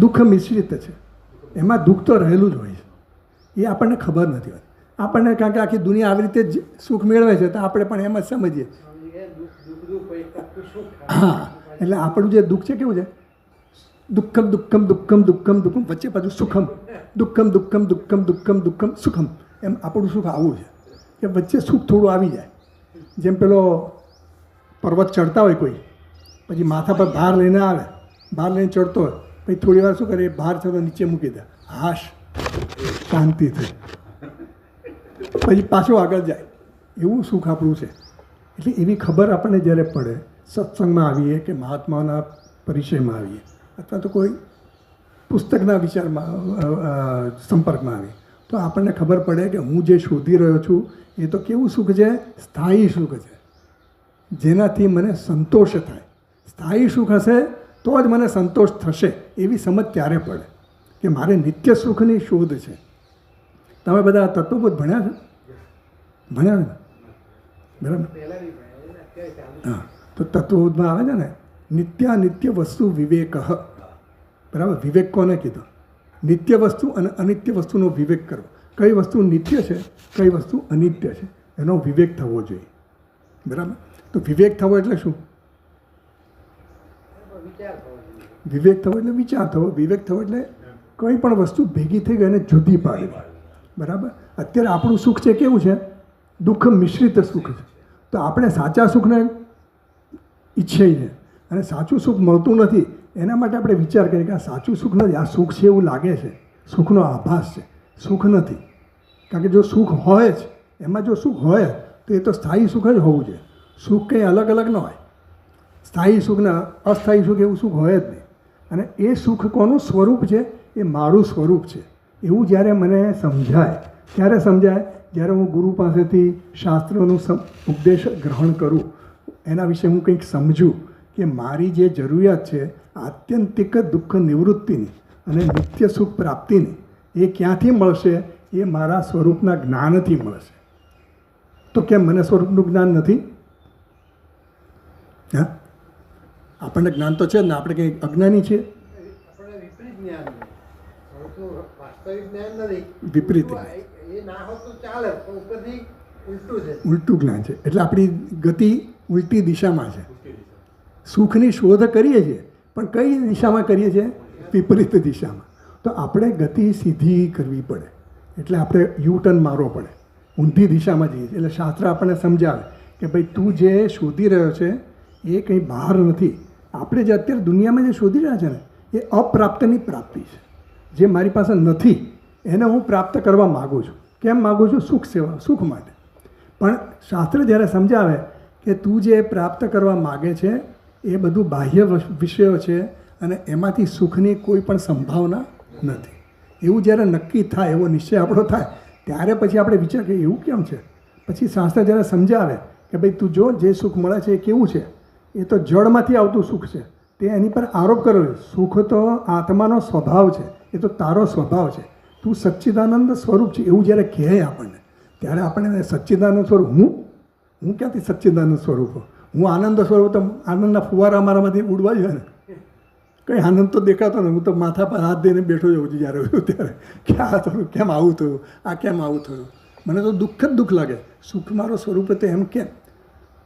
દુઃખ મિશ્રિત છે. એમાં દુઃખ તો રહેલું જ હોય છે, એ આપણને ખબર નથી હોતી. આપણને કારણ કે આખી દુનિયા આવી રીતે જ સુખ મેળવે છે તો આપણે પણ એમ જ સમજીએ. હા, એટલે આપણું જે દુઃખ છે કેવું છે? દુઃખમ દુઃખમ દુઃખમ દુઃખમ દુઃખમ, વચ્ચે પાછું સુખમ, દુઃખમ દુઃખમ દુઃખમ દુઃખમ દુઃખમ સુખમ, એમ આપણું સુખ આવું છે કે વચ્ચે સુખ થોડું આવી જાય. જેમ પેલો પર્વત ચડતા હોય કોઈ, પછી માથા પર ભાર લઈને આવે, ભાર લઈને ચડતો હોય, પછી થોડી વાર શું કરે, એ ભાર થતો નીચે મૂકી દે, હાશ, શાંતિ થઈ, પછી પાછું આગળ જાય. એવું સુખ આપણું છે. એટલે એવી ખબર આપણને જ્યારે પડે, સત્સંગમાં આવીએ કે મહાત્માના પરિચયમાં આવીએ અથવા તો કોઈ પુસ્તકના વિચારમાં સંપર્કમાં આવીએ, તો આપણને ખબર પડે કે હું જે શોધી રહ્યો છું એ તો કેવું સુખ છે? સ્થાયી સુખ છે, જેનાથી મને સંતોષ થાય. સ્થાયી સુખ હશે તો જ મને સંતોષ થશે, એવી સમજ ત્યારે પડે કે મારે નિત્ય સુખની શોધ છે. તમે બધા તત્વબોધ ભણ્યા છે? ભણ્યા ને? બરાબર. હા, તો તત્વબોધમાં આવે છે ને, નિત્યાનિત્ય વસ્તુ વિવેક. બરાબર. વિવેક કોને કીધું? નિત્ય વસ્તુ અને અનિત્ય વસ્તુનો વિવેક કરવો. કઈ વસ્તુ નિત્ય છે, કઈ વસ્તુ અનિત્ય છે, એનો વિવેક થવો જોઈએ. બરાબર. તો વિવેક થવો એટલે શું? વિવેક થવો એટલે વિચાર થવો. વિવેક થવો એટલે કોઈ પણ વસ્તુ ભેગી થઈ ગઈ અને જુદી પાડવી. બરાબર. અત્યારે આપણું સુખ છે કેવું છે? દુઃખ મિશ્રિત સુખ છે. તો આપણે સાચા સુખને ઈચ્છીએ છીએ અને સાચું સુખ મળતું નથી, એના માટે આપણે વિચાર કરીએ કે આ સાચું સુખ નથી, આ સુખ છે એવું લાગે છે, સુખનો આભાસ છે, સુખ નથી. કારણ કે જો સુખ હોય જ, એમાં જો સુખ હોય તો એ તો સ્થાયી સુખ જ હોવું જોઈએ. સુખ કંઈ અલગ અલગ ન હોય. સ્થાયી સુખ ને અસ્થાયી સુખ એવું સુખ હોય જ નહીં. અને એ સુખ કોનું સ્વરૂપ છે? એ મારું સ્વરૂપ છે. એવું જ્યારે મને સમજાય, ત્યારે સમજાય જ્યારે હું ગુરુ પાસેથી શાસ્ત્રોનું ઉપદેશ ગ્રહણ કરું, એના વિશે હું કંઈક સમજું કે મારી જે જરૂરિયાત છે આત્યંતિક દુઃખ નિવૃત્તિની અને નિત્ય સુખ પ્રાપ્તિની, એ ક્યાંથી મળશે? એ મારા સ્વરૂપના જ્ઞાનથી મળશે. તો કેમ મને સ્વરૂપનું જ્ઞાન નથી? હા, આપણને જ્ઞાન તો છે જ ને, આપણે કંઈ અજ્ઞાની છીએ? વિપરીત ઉલટું જ્ઞાન છે. એટલે આપણી ગતિ ઉલટી દિશામાં છે. સુખની શોધ કરીએ છીએ પણ કઈ દિશામાં કરીએ છીએ? વિપરીત દિશામાં. તો આપણે ગતિ સીધી કરવી પડે, એટલે આપણે યુટર્ન મારવો પડે, ઊંધી દિશામાં જઈએ. એટલે શાસ્ત્ર આપણને સમજાવે કે ભાઈ તું જે શોધી રહ્યો છે એ કંઈ બહાર નથી. આપણે જે અત્યારે દુનિયામાં જે શોધી રહ્યા છે ને, એ અપ્રાપ્તની પ્રાપ્તિ છે. જે મારી પાસે નથી એને હું પ્રાપ્ત કરવા માગું છું. કેમ માગું છું? સુખ સેવા, સુખ માટે. પણ શાસ્ત્ર જ્યારે સમજાવે કે તું જે પ્રાપ્ત કરવા માગે છે એ બધું બાહ્ય વિષયો છે અને એમાંથી સુખની કોઈ પણ સંભાવના નથી, એવું જ્યારે નક્કી થાય, એવો નિશ્ચય આપણો થાય, ત્યારે પછી આપણે વિચાર કરીએ એવું કેમ છે. પછી શાસ્ત્ર જ્યારે સમજાવે કે ભાઈ તું જો જે સુખ મળે છે એ કેવું છે? એ તો જળમાંથી આવતું સુખ છે. તે એની પર આરોપ કર્યો છે. સુખ તો આત્માનો સ્વભાવ છે, એ તો તારો સ્વભાવ છે, તું સચ્ચિદાનંદ સ્વરૂપ છે, એવું જ્યારે કહે આપણને, ત્યારે આપણને સચ્ચિદાનંદ સ્વરૂપ, હું ક્યાંથી સચ્ચિદાનંદ સ્વરૂપ? હું આનંદ સ્વરૂપ. તો આનંદના ફુવારા મારામાંથી ઉડવા જોઈએ ને, કંઈ આનંદ તો દેખાતો ને. હું તો માથા પર હાથ દઈને બેઠો જ હોઉં છું જ્યારે હોય ત્યારે, કે આ થયું, કેમ આવું થયું, આ કેમ આવું થયું. મને તો દુઃખ જ દુઃખ લાગે. સુખ મારો સ્વરૂપ તો એમ કેમ?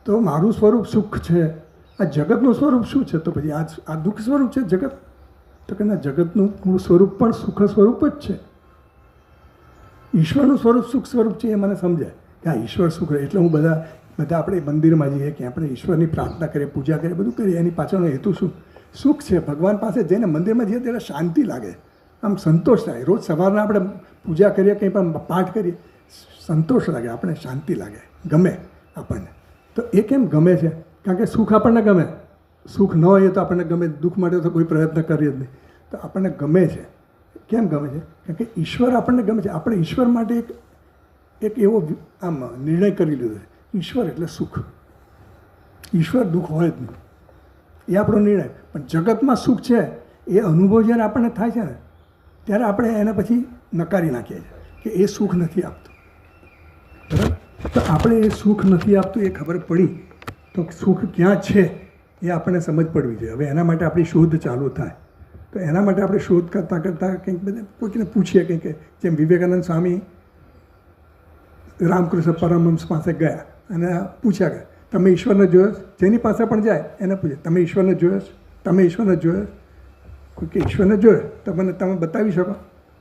તો મારું સ્વરૂપ સુખ છે. આ જગતનું સ્વરૂપ શું છે? તો પછી આ દુઃખ સ્વરૂપ છે જગત. તો કે ના, જગતનું મૂળ સ્વરૂપ પણ સુખ સ્વરૂપ જ છે. ઈશ્વરનું સ્વરૂપ સુખ સ્વરૂપ છે, એ મને સમજાય કે આ ઈશ્વર સુખ. એટલે હું બધા આપણે મંદિરમાં જઈએ કે આપણે ઈશ્વરની પ્રાર્થના કરીએ, પૂજા કરીએ, બધું કરીએ, એની પાછળનો હેતુ શું? સુખ છે. ભગવાન પાસે જઈને મંદિરમાં જઈએ ત્યારે શાંતિ લાગે, આમ સંતોષ થાય. રોજ સવારના આપણે પૂજા કરીએ, કંઈ પણ પાઠ કરીએ, સંતોષ લાગે, આપણે શાંતિ લાગે, ગમે આપણને. તો એ કેમ ગમે છે? કારણ કે સુખ આપણને ગમે. સુખ ન હોય તો આપણને ગમે, દુઃખ માટે તો કોઈ પ્રયત્ન કરીએ જ નહીં. તો આપણને ગમે છે. કેમ ગમે છે? કારણ કે ઈશ્વર આપણને ગમે છે. આપણે ઈશ્વર માટે એક એવો આમ નિર્ણય કરી લીધો છે, ઈશ્વર એટલે સુખ. ઈશ્વર દુઃખ હોય જ નહીં. એ આપણો નિર્ણય. પણ જગતમાં સુખ છે એ અનુભવ જ્યારે આપણને થાય છે ને ત્યારે આપણે એને પછી નકારી નાખીએ છીએ કે એ સુખ નથી આપતું. બરાબર? તો આપણે એ સુખ નથી આપતું એ ખબર પડી તો સુખ ક્યાં છે એ આપણને સમજ પડવી જોઈએ. હવે એના માટે આપણી શોધ ચાલુ થાય તો એના માટે આપણે શોધ કરતાં કરતાં કંઈક બધા કોઈકને પૂછીએ કંઈક, જેમ વિવેકાનંદ સ્વામી રામકૃષ્ણ પરમહંસ પાસે ગયા અને પૂછ્યા કે તમે ઈશ્વરને જોયો? જેની પાસે પણ જાય એને પૂછે તમે ઈશ્વરને જોયો છે? તમે ઈશ્વરને જોયો? કોઈ કે ઈશ્વરને જોયો તો મને તમે બતાવી શકો?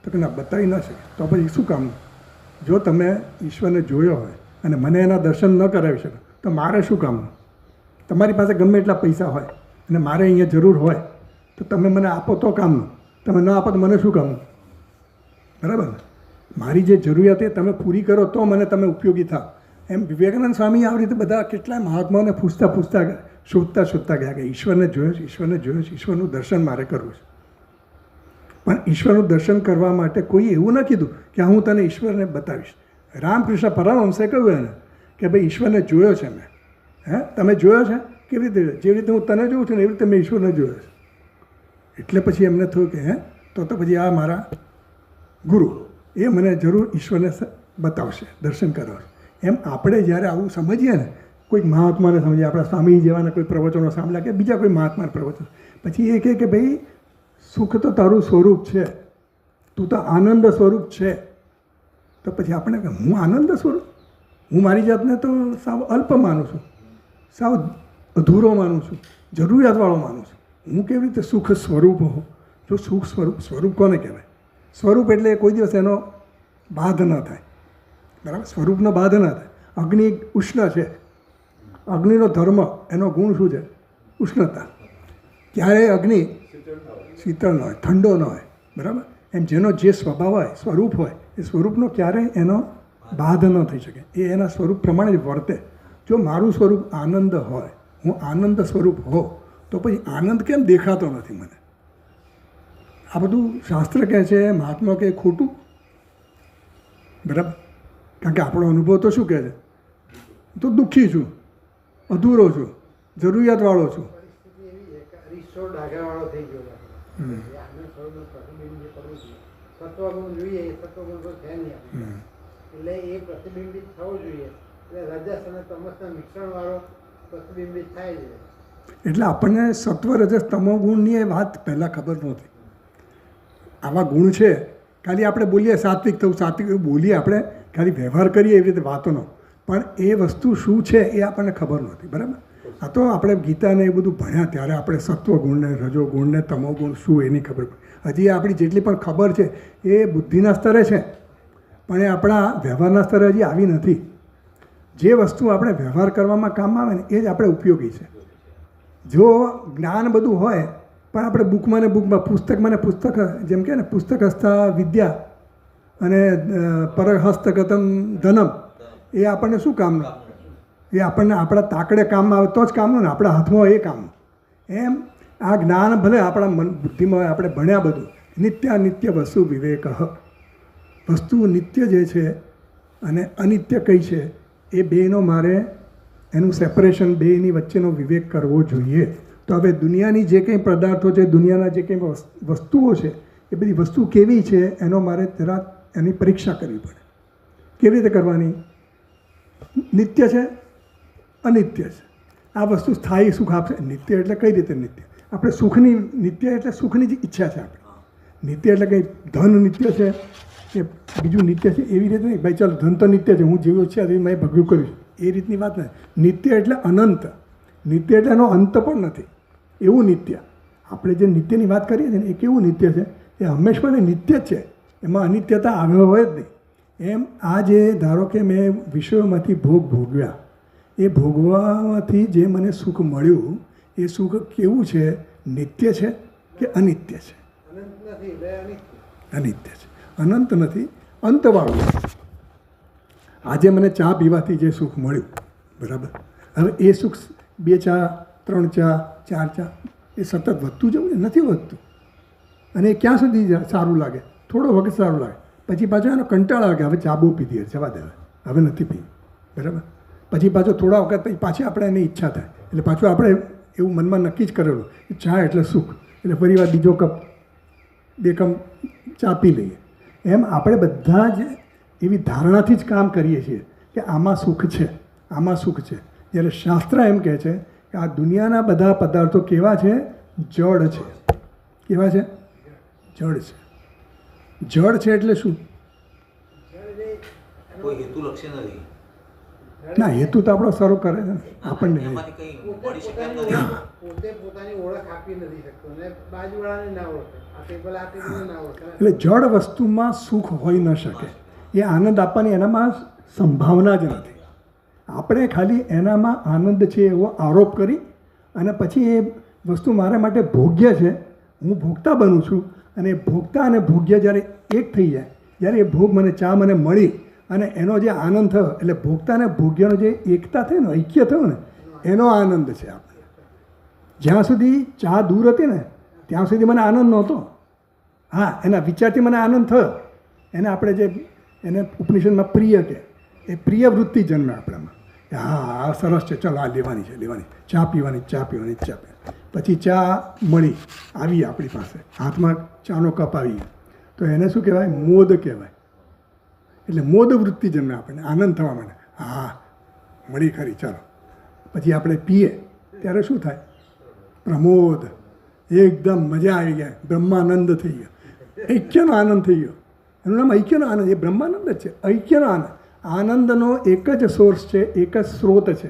તો કે ના, બતાવી ન શકે. તો પછી શું કામનું? જો તમે ઈશ્વરને જોયો હોય અને મને એના દર્શન ન કરાવી શકો તો મારે શું કામનું? તમારી પાસે ગમે એટલા પૈસા હોય અને મારે અહીંયા જરૂર હોય તો તમે મને આપો તો કામનું, તમે ન આપો તો મને શું કામનું? બરાબર ને? મારી જે જરૂરિયાત એ તમે પૂરી કરો તો મને તમે ઉપયોગી થાવ. એમ વિવેકાનંદ સ્વામી આવી રીતે બધા કેટલાય મહાત્માઓને પૂછતા શોધતા ગયા કે ઈશ્વરને જોયો છે, ઈશ્વરને જોયો છે, ઈશ્વરનું દર્શન મારે કરવું છે. પણ ઈશ્વરનું દર્શન કરવા માટે કોઈ એવું ન કીધું કે હું તને ઈશ્વરને બતાવીશ. રામકૃષ્ણ પરમહંસે કહ્યું એને કે ભાઈ ઈશ્વરને જોયો છે મેં. તમે જોયો છે? કેવી રીતે? જેવી રીતે હું તને જોઉં છું ને એવી રીતે મેં ઈશ્વરને જોયો છે. એટલે પછી એમને થયું કે તો પછી આ મારા ગુરુ એ મને જરૂર ઈશ્વરને બતાવશે, દર્શન કરાવશે. એમ આપણે જ્યારે આવું સમજીએ ને, કોઈક મહાત્માને સમજીએ, આપણા સ્વામી જેવાના કોઈ પ્રવચનો સાંભળ્યા કે બીજા કોઈ મહાત્માના પ્રવચનો, પછી એ કહે કે ભાઈ સુખ તો તારું સ્વરૂપ છે, તું તો આનંદ સ્વરૂપ છે. તો પછી આપણે હું આનંદ સ્વરૂપ? હું મારી જાતને તો સાવ અલ્પ માનું છું, સાવ અધૂરો માનું છું, જરૂરિયાતવાળો માનું છું. હું કેવી રીતે સુખ સ્વરૂપ હોઉં? જો સુખ સ્વરૂપ કોને કહેવાય? સ્વરૂપ એટલે કોઈ દિવસ એનો બાધ ન થાય. બરાબર? સ્વરૂપનો બાધ ન થાય. અગ્નિ ઉષ્ણ છે, અગ્નિનો ધર્મ, એનો ગુણ શું છે? ઉષ્ણતા. ક્યારેય અગ્નિ શીતળ ન હોય, ઠંડો ન હોય. બરાબર? એમ જેનો જે સ્વભાવ હોય, સ્વરૂપ હોય, એ સ્વરૂપનો ક્યારેય એનો બાધ ન થઈ શકે. એ એના સ્વરૂપ પ્રમાણે જ વર્તે. જો મારું સ્વરૂપ આનંદ હોય, હું આનંદ સ્વરૂપ હોઉં, તો પછી આનંદ કેમ દેખાતો નથી મને? આ બધું શાસ્ત્ર કહે છે, મહાત્મા કહે ખોટું. બરાબર? કારણ કે આપણો અનુભવ તો શું કહે છે? તો દુઃખી છું, અધૂરો છું, જરૂરિયાતવાળો છું. પરિસ્થિતિ એવી છે કે અરીસો ડાઘાવાળો થઈ ગયો છે. આનંદ સ્વરૂપનું પ્રતિબિંબ જે કરવું જોઈએ, સત્વગુણ જોઈએ, એ સત્વગુણ તો છે નહીં આપણે. એટલે એ પ્રતિબિંબિત થવું જોઈએ. એટલે રજસ અને તમસના મિશ્રણવાળો પ્રતિબિંબિત થાય છે. એટલે આપણને સત્વ રજસ તમો ગુણની એ વાત પહેલાં ખબર નહોતી. આવા ગુણ છે, ખાલી આપણે બોલીએ સાત્વિક થવું, સાત્વિક બોલીએ, આપણે ખાલી વ્યવહાર કરીએ એવી રીતે વાતોનો, પણ એ વસ્તુ શું છે એ આપણને ખબર નહોતી. બરાબર? આ તો આપણે ગીતાને એ બધું ભણ્યા ત્યારે આપણે સત્વગુણને, રજોગુણને, તમોગુણ શું એની ખબર પડી. હજી આપણી જેટલી પણ ખબર છે એ બુદ્ધિના સ્તરે છે, પણ એ આપણા વ્યવહારના સ્તરે હજી આવી નથી. જે વસ્તુ આપણે વ્યવહાર કરવામાં કામ આવે ને એ જ આપણે ઉપયોગી છે. જો જ્ઞાન બધું હોય પણ આપણે બુકમાં ને બુકમાં, પુસ્તકમાં ને પુસ્તક, જેમ કે ને પુસ્તક હસ્તા વિદ્યા અને પરહસ્તગતમ ધનમ, એ આપણને શું કામનું? એ આપણને આપણા તાકડે કામમાં આવે તો જ કામનું ને, આપણા હાથમાં હોય એ કામનું. એમ આ જ્ઞાન ભલે આપણા મન બુદ્ધિમાં હોય, આપણે ભણ્યા બધું, નિત્યાનિત્ય વસ્તુ વિવેક. વસ્તુ નિત્ય જે છે અને અનિત્ય કઈ છે એ બેનો મારે એનું સેપરેશન, બેની વચ્ચેનો વિવેક કરવો જોઈએ. તો હવે દુનિયાની જે કંઈ પદાર્થો છે, દુનિયાના જે કંઈ વસ્તુઓ છે, એ બધી વસ્તુ કેવી છે એનો મારે જરા એની પરીક્ષા કરવી પડે. કેવી રીતે કરવાની? નિત્ય છે, અનિત્ય છે. આ વસ્તુ સ્થાયી સુખ આપશે. નિત્ય એટલે કઈ રીતે નિત્ય? આપણે સુખની, નિત્ય એટલે સુખની જ ઈચ્છા છે આપણે. નિત્ય એટલે કંઈ ધન નિત્ય છે કે બીજું નિત્ય છે એવી રીતે નહીં. ભાઈ ચાલો ધન તો નિત્ય છે, હું જેવું છે એ મેં ભોગવ્યું કર્યું છે, એ રીતની વાત નથી. નિત્ય એટલે અનંત. નિત્ય એટલે એનો અંત પણ નથી, એવું નિત્ય. આપણે જે નિત્યની વાત કરીએ છીએ ને એ કેવું નિત્ય છે? એ હંમેશા માટે નિત્ય જ છે, એમાં અનિત્યતા આવ્યો હોય જ નહીં. એમ આ જે ધારો કે મેં વિષયોમાંથી ભોગવ્યા, એ ભોગવામાંથી જે મને સુખ મળ્યું એ સુખ કેવું છે? નિત્ય છે કે અનિત્ય છે? અનંત નથી, એટલે અનિત્ય. અનિત્ય છે, અનંત નથી, અંતવાળું. આજે મને ચા પીવાથી જે સુખ મળ્યું, બરાબર, હવે એ સુખ 2 ચા, 3 ચા, 4 ચા એ સતત વધતું જવું ને? નથી વધતું. અને એ ક્યાં સુધી સારું લાગે? થોડો વખત સારું લાગે, પછી પાછો એનો કંટાળો આવે કે હવે ચા બહુ પીધી, જવા દે, હવે નથી પી. બરાબર? પછી પાછો થોડા વખત પછી પાછી આપણે એની ઈચ્છા થાય, એટલે પાછું આપણે એવું મનમાં નક્કી જ કરેલું કે ચા એટલે સુખ, એટલે ફરી વાર બીજો કપ 2 કપ ચા પી લઈએ. એમ આપણે બધા જ એવી ધારણાથી જ કામ કરીએ છીએ કે આમાં સુખ છે, આમાં સુખ છે. જ્યારે શાસ્ત્ર એમ કહે છે કે આ દુનિયાના બધા પદાર્થો કેવા છે? જડ છે. કેવા છે? જડ છે. જડ છે એટલે શું? કોઈ હેતુ લક્ષ્ય નથી. ના, હેતુ તો આપણો શરૂ કરે છે ને આપણને. એમાંથી કંઈ મળી શકે એમ નથી. પોતે પોતાની ઓળખ આપી નથી શકતો ને બાજુવાળાને ના ઓળખે, આ ટેબલ આ ટેબલને ના ઓળખે. એટલે જડ વસ્તુમાં સુખ હોઈ ન શકે. એ આનંદ આપવાની એનામાં સંભાવના જ નથી. આપણે ખાલી એનામાં આનંદ છે એવો આરોપ કરી અને પછી એ વસ્તુ મારા માટે ભોગ્ય છે, હું ભોગતા બનું છું, અને ભોગતા અને ભોગ્ય જ્યારે એક થઈ જાય, જ્યારે એ ભોગ મને ચા મને મળી અને એનો જે આનંદ થયો, એટલે ભોગતા અને ભોગ્યનો જે એકતા થઈ ને, ઐક્ય થયું ને, એનો આનંદ છે આપણે. જ્યાં સુધી ચા દૂર હતી ને ત્યાં સુધી મને આનંદ નહોતો. હા, એના વિચારથી મને આનંદ થયો. એને આપણે જે એને ઉપનિષદમાં પ્રિય કે એ પ્રિય વૃત્તિ જન્મે આપણામાં. હા, આ સરસ છે, ચાલો આ લેવાની છે, લેવાની, ચા પીવાની, ચા પીવાની, ચા પીવાની. પછી ચા મળી, આવી આપણી પાસે, હાથમાં ચાનો કપ આવી ગયો, તો એને શું કહેવાય? મોદ કહેવાય. એટલે મોદ વૃત્તિ જન્મે આપણને, આનંદ થવા માંડે. હા, મળી ખરી, ચાલો. પછી આપણે પીએ ત્યારે શું થાય? પ્રમોદ, એકદમ મજા આવી ગયા, બ્રહ્માનંદ થઈ ગયો, ઐક્યનો આનંદ થઈ ગયો. એનું નામ ઐક્યનો આનંદ. એ બ્રહ્માનંદ જ છે, ઐક્યનો આનંદ. આનંદનો એક જ સોર્સ છે, એક જ સ્ત્રોત છે.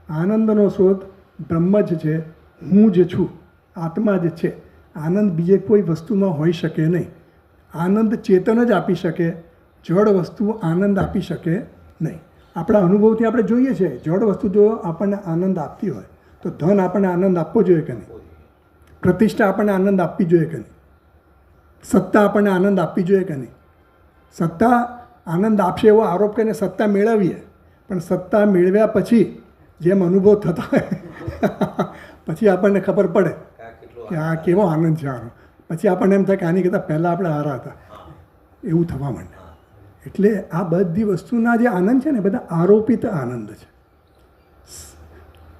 આનંદનો સ્ત્રોત બ્રહ્મ જ છે, હું જ છું, આત્મા જ છે. આનંદ બીજે કોઈ વસ્તુમાં હોઈ શકે નહીં. આનંદ ચેતન જ આપી શકે, જડ વસ્તુ આનંદ આપી શકે નહીં. આપણા અનુભવથી આપણે જોઈએ છીએ, જડ વસ્તુ જો આપણને આનંદ આપતી હોય તો ધન આપણને આનંદ આપવો જોઈએ કે નહીં? પ્રતિષ્ઠા આપણને આનંદ આપવી જોઈએ કે નહીં? સત્તા આપણને આનંદ આપવી જોઈએ કે નહીં? સત્તા આનંદ આપશે એવો આરોપ કરીને સત્તા મેળવીએ, પણ સત્તા મેળવ્યા પછી જેમ અનુભવ થતા હોય પછી આપણને ખબર પડે કે આ કેવો આનંદ છે આનો. પછી આપણને એમ થાય કે આની કરતાં પહેલાં આપણે હારા હતા, એવું થવા માંડે. એટલે આ બધી વસ્તુના જે આનંદ છે ને, બધા આરોપિત આનંદ છે.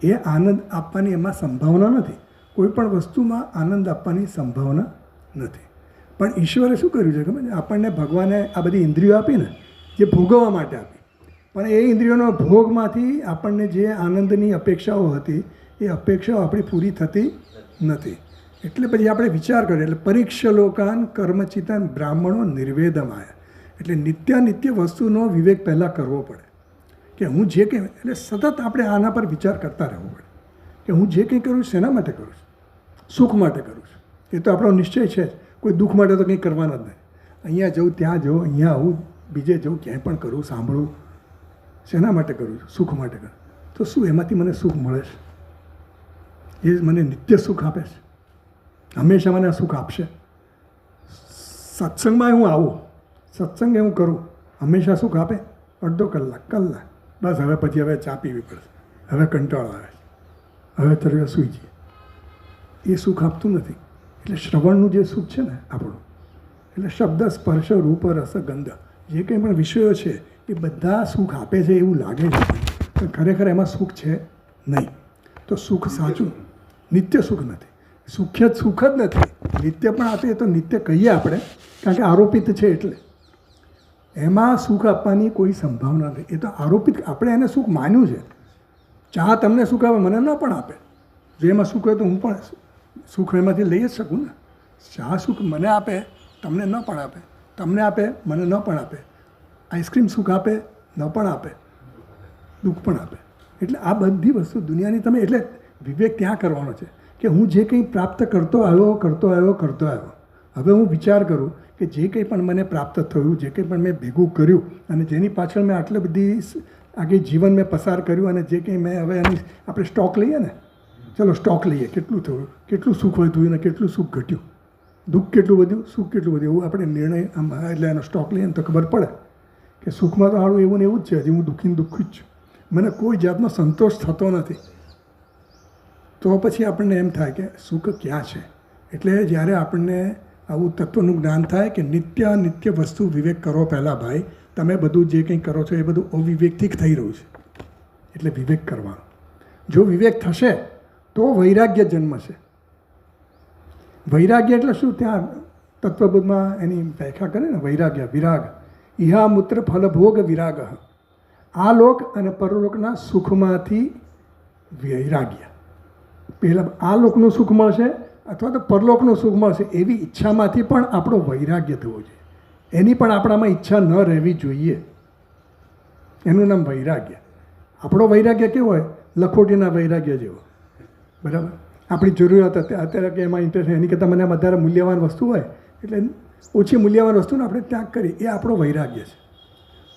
એ આનંદ આપવાની એમાં સંભાવના નથી. કોઈ પણ વસ્તુમાં આનંદ આપવાની સંભાવના નથી. પણ ઈશ્વરે શું કર્યું છે ખબર છે? આપણને ભગવાને આ બધી ઇન્દ્રિયો આપી ને, જે ભોગવવા માટે આપી, પણ એ ઇન્દ્રિયોનો ભોગમાંથી આપણને જે આનંદની અપેક્ષાઓ હતી એ અપેક્ષાઓ આપણી પૂરી થતી નથી. એટલે પછી આપણે વિચાર કરીએ, એટલે પરીક્ષલોકાન કર્મચિતાન બ્રાહ્મણો નિર્વેદમાયા. એટલે નિત્ય વસ્તુનો વિવેક પહેલાં કરવો પડે કે હું જે કંઈ, એટલે સતત આપણે આના પર વિચાર કરતા રહેવો પડે કે હું જે કંઈ કરું છું શેના માટે કરું છું? સુખ માટે કરું છું. એ તો આપણો નિશ્ચય છે જ. કોઈ દુઃખ માટે તો કંઈ કરવાના જ નહીં. અહીંયા જવું, ત્યાં જવું, અહીંયા આવું, બીજે જવું, ક્યાંય પણ કરું, સાંભળું, શેના માટે કરું છું? સુખ માટે કરું. તો શું એમાંથી મને સુખ મળે છે? એ મને નિત્ય સુખ આપે છે? હંમેશા મને આ સુખ આપશે? સત્સંગમાં હું આવું, સત્સંગ હું કરું, હંમેશા સુખ આપે? અડધો કલાક, કલાક, બસ. હવે પછી હવે ચા પીવી પડશે, હવે કંટાળો આવે છે, હવે તરત સૂઈ જઈએ. એ સુખ આપતું નથી. એટલે શ્રવણનું જે સુખ છે ને આપણું, એટલે શબ્દ, સ્પર્શ, રૂપ, રસ, ગંધ, જે કંઈ પણ વિષયો છે એ બધા સુખ આપે છે એવું લાગે છે, પણ ખરેખર એમાં સુખ છે નહીં. તો સુખ સાચું નિત્ય સુખ નથી. સુખ્ય સુખ જ નથી. નિત્ય પણ આપે તો નિત્ય કહીએ આપણે, કારણ કે આરોપિત છે. એટલે એમાં સુખ આપવાની કોઈ સંભાવના નથી. એ તો આરોપિત, આપણે એને સુખ માન્યું છે. ચા તમને સુખ આપે, મને ન પણ આપે. જો એમાં સુખ હોય તો હું પણ સુખ એમાંથી લઈ જ શકું ને. ચા સુખ મને આપે, તમને ન પણ આપે, તમને આપે, મને ન પણ આપે. આઈસ્ક્રીમ સુખ આપે, ન પણ આપે, દુઃખ પણ આપે. એટલે આ બધી વસ્તુ દુનિયાની તમે, એટલે વિવેક ત્યાં કરવાનો છે કે હું જે કંઈ પ્રાપ્ત કરતો આવ્યો, હવે હું વિચાર કરું કે જે કંઈ પણ મને પ્રાપ્ત થયું, જે કંઈ પણ મેં ભેગું કર્યું અને જેની પાછળ મેં આટલી બધી આગળ જીવન મેં પસાર કર્યું, અને જે કંઈ મેં હવે એની આપણે સ્ટોક લઈએ ને, ચલો સ્ટોક લઈએ, કેટલું થયું, કેટલું સુખ વધ્યું અને કેટલું સુખ ઘટ્યું, દુઃખ કેટલું વધ્યું, સુખ કેટલું વધ્યું, એવું આપણે નિર્ણય આમ એટલે એનો સ્ટોક લઈએ ને તો ખબર પડે કે સુખમાં તો હારું એવું ને એવું જ છે. હજી હું દુઃખી જ છું, મને કોઈ જાતનો સંતોષ થતો નથી. તો પછી આપણને એમ થાય કે સુખ ક્યાં છે? એટલે જ્યારે આપણને આવું તત્વનું જ્ઞાન થાય કે નિત્ય વસ્તુ વિવેક કરો પહેલાં ભાઈ, તમે બધું જે કંઈ કરો છો એ બધું અવિવેકથી થઈ રહ્યું છે. એટલે વિવેક કરવાનો. જો વિવેક થશે તો વૈરાગ્ય જન્મશે. વૈરાગ્ય એટલે શું? ત્યાં તત્વબોધમાં એની વ્યાખ્યા કરે ને, વૈરાગ્ય વિરાગ, ઇહા મૂત્ર ફલભોગ વિરાગ, આ લોક અને પરલોકના સુખમાંથી વૈરાગ્ય. પહેલાં આ લોકનું સુખ મળશે અથવા તો પરલોકનું સુખ મળશે એવી ઈચ્છામાંથી પણ આપણો વૈરાગ્ય થવો જોઈએ. એની પણ આપણામાં ઈચ્છા ન રહેવી જોઈએ. એનું નામ વૈરાગ્ય. આપણો વૈરાગ્ય કેવો હોય? લખોટીના વૈરાગ્ય જેવો. બરાબર? આપણી જરૂરિયાત અત્યારે કે એમાં ઇન્ટરેસ્ટ એની કરતાં મને વધારે મૂલ્યવાન વસ્તુ હોય એટલે ઓછી મૂલ્યવાન વસ્તુનો આપણે ત્યાગ કરીએ, એ આપણો વૈરાગ્ય છે.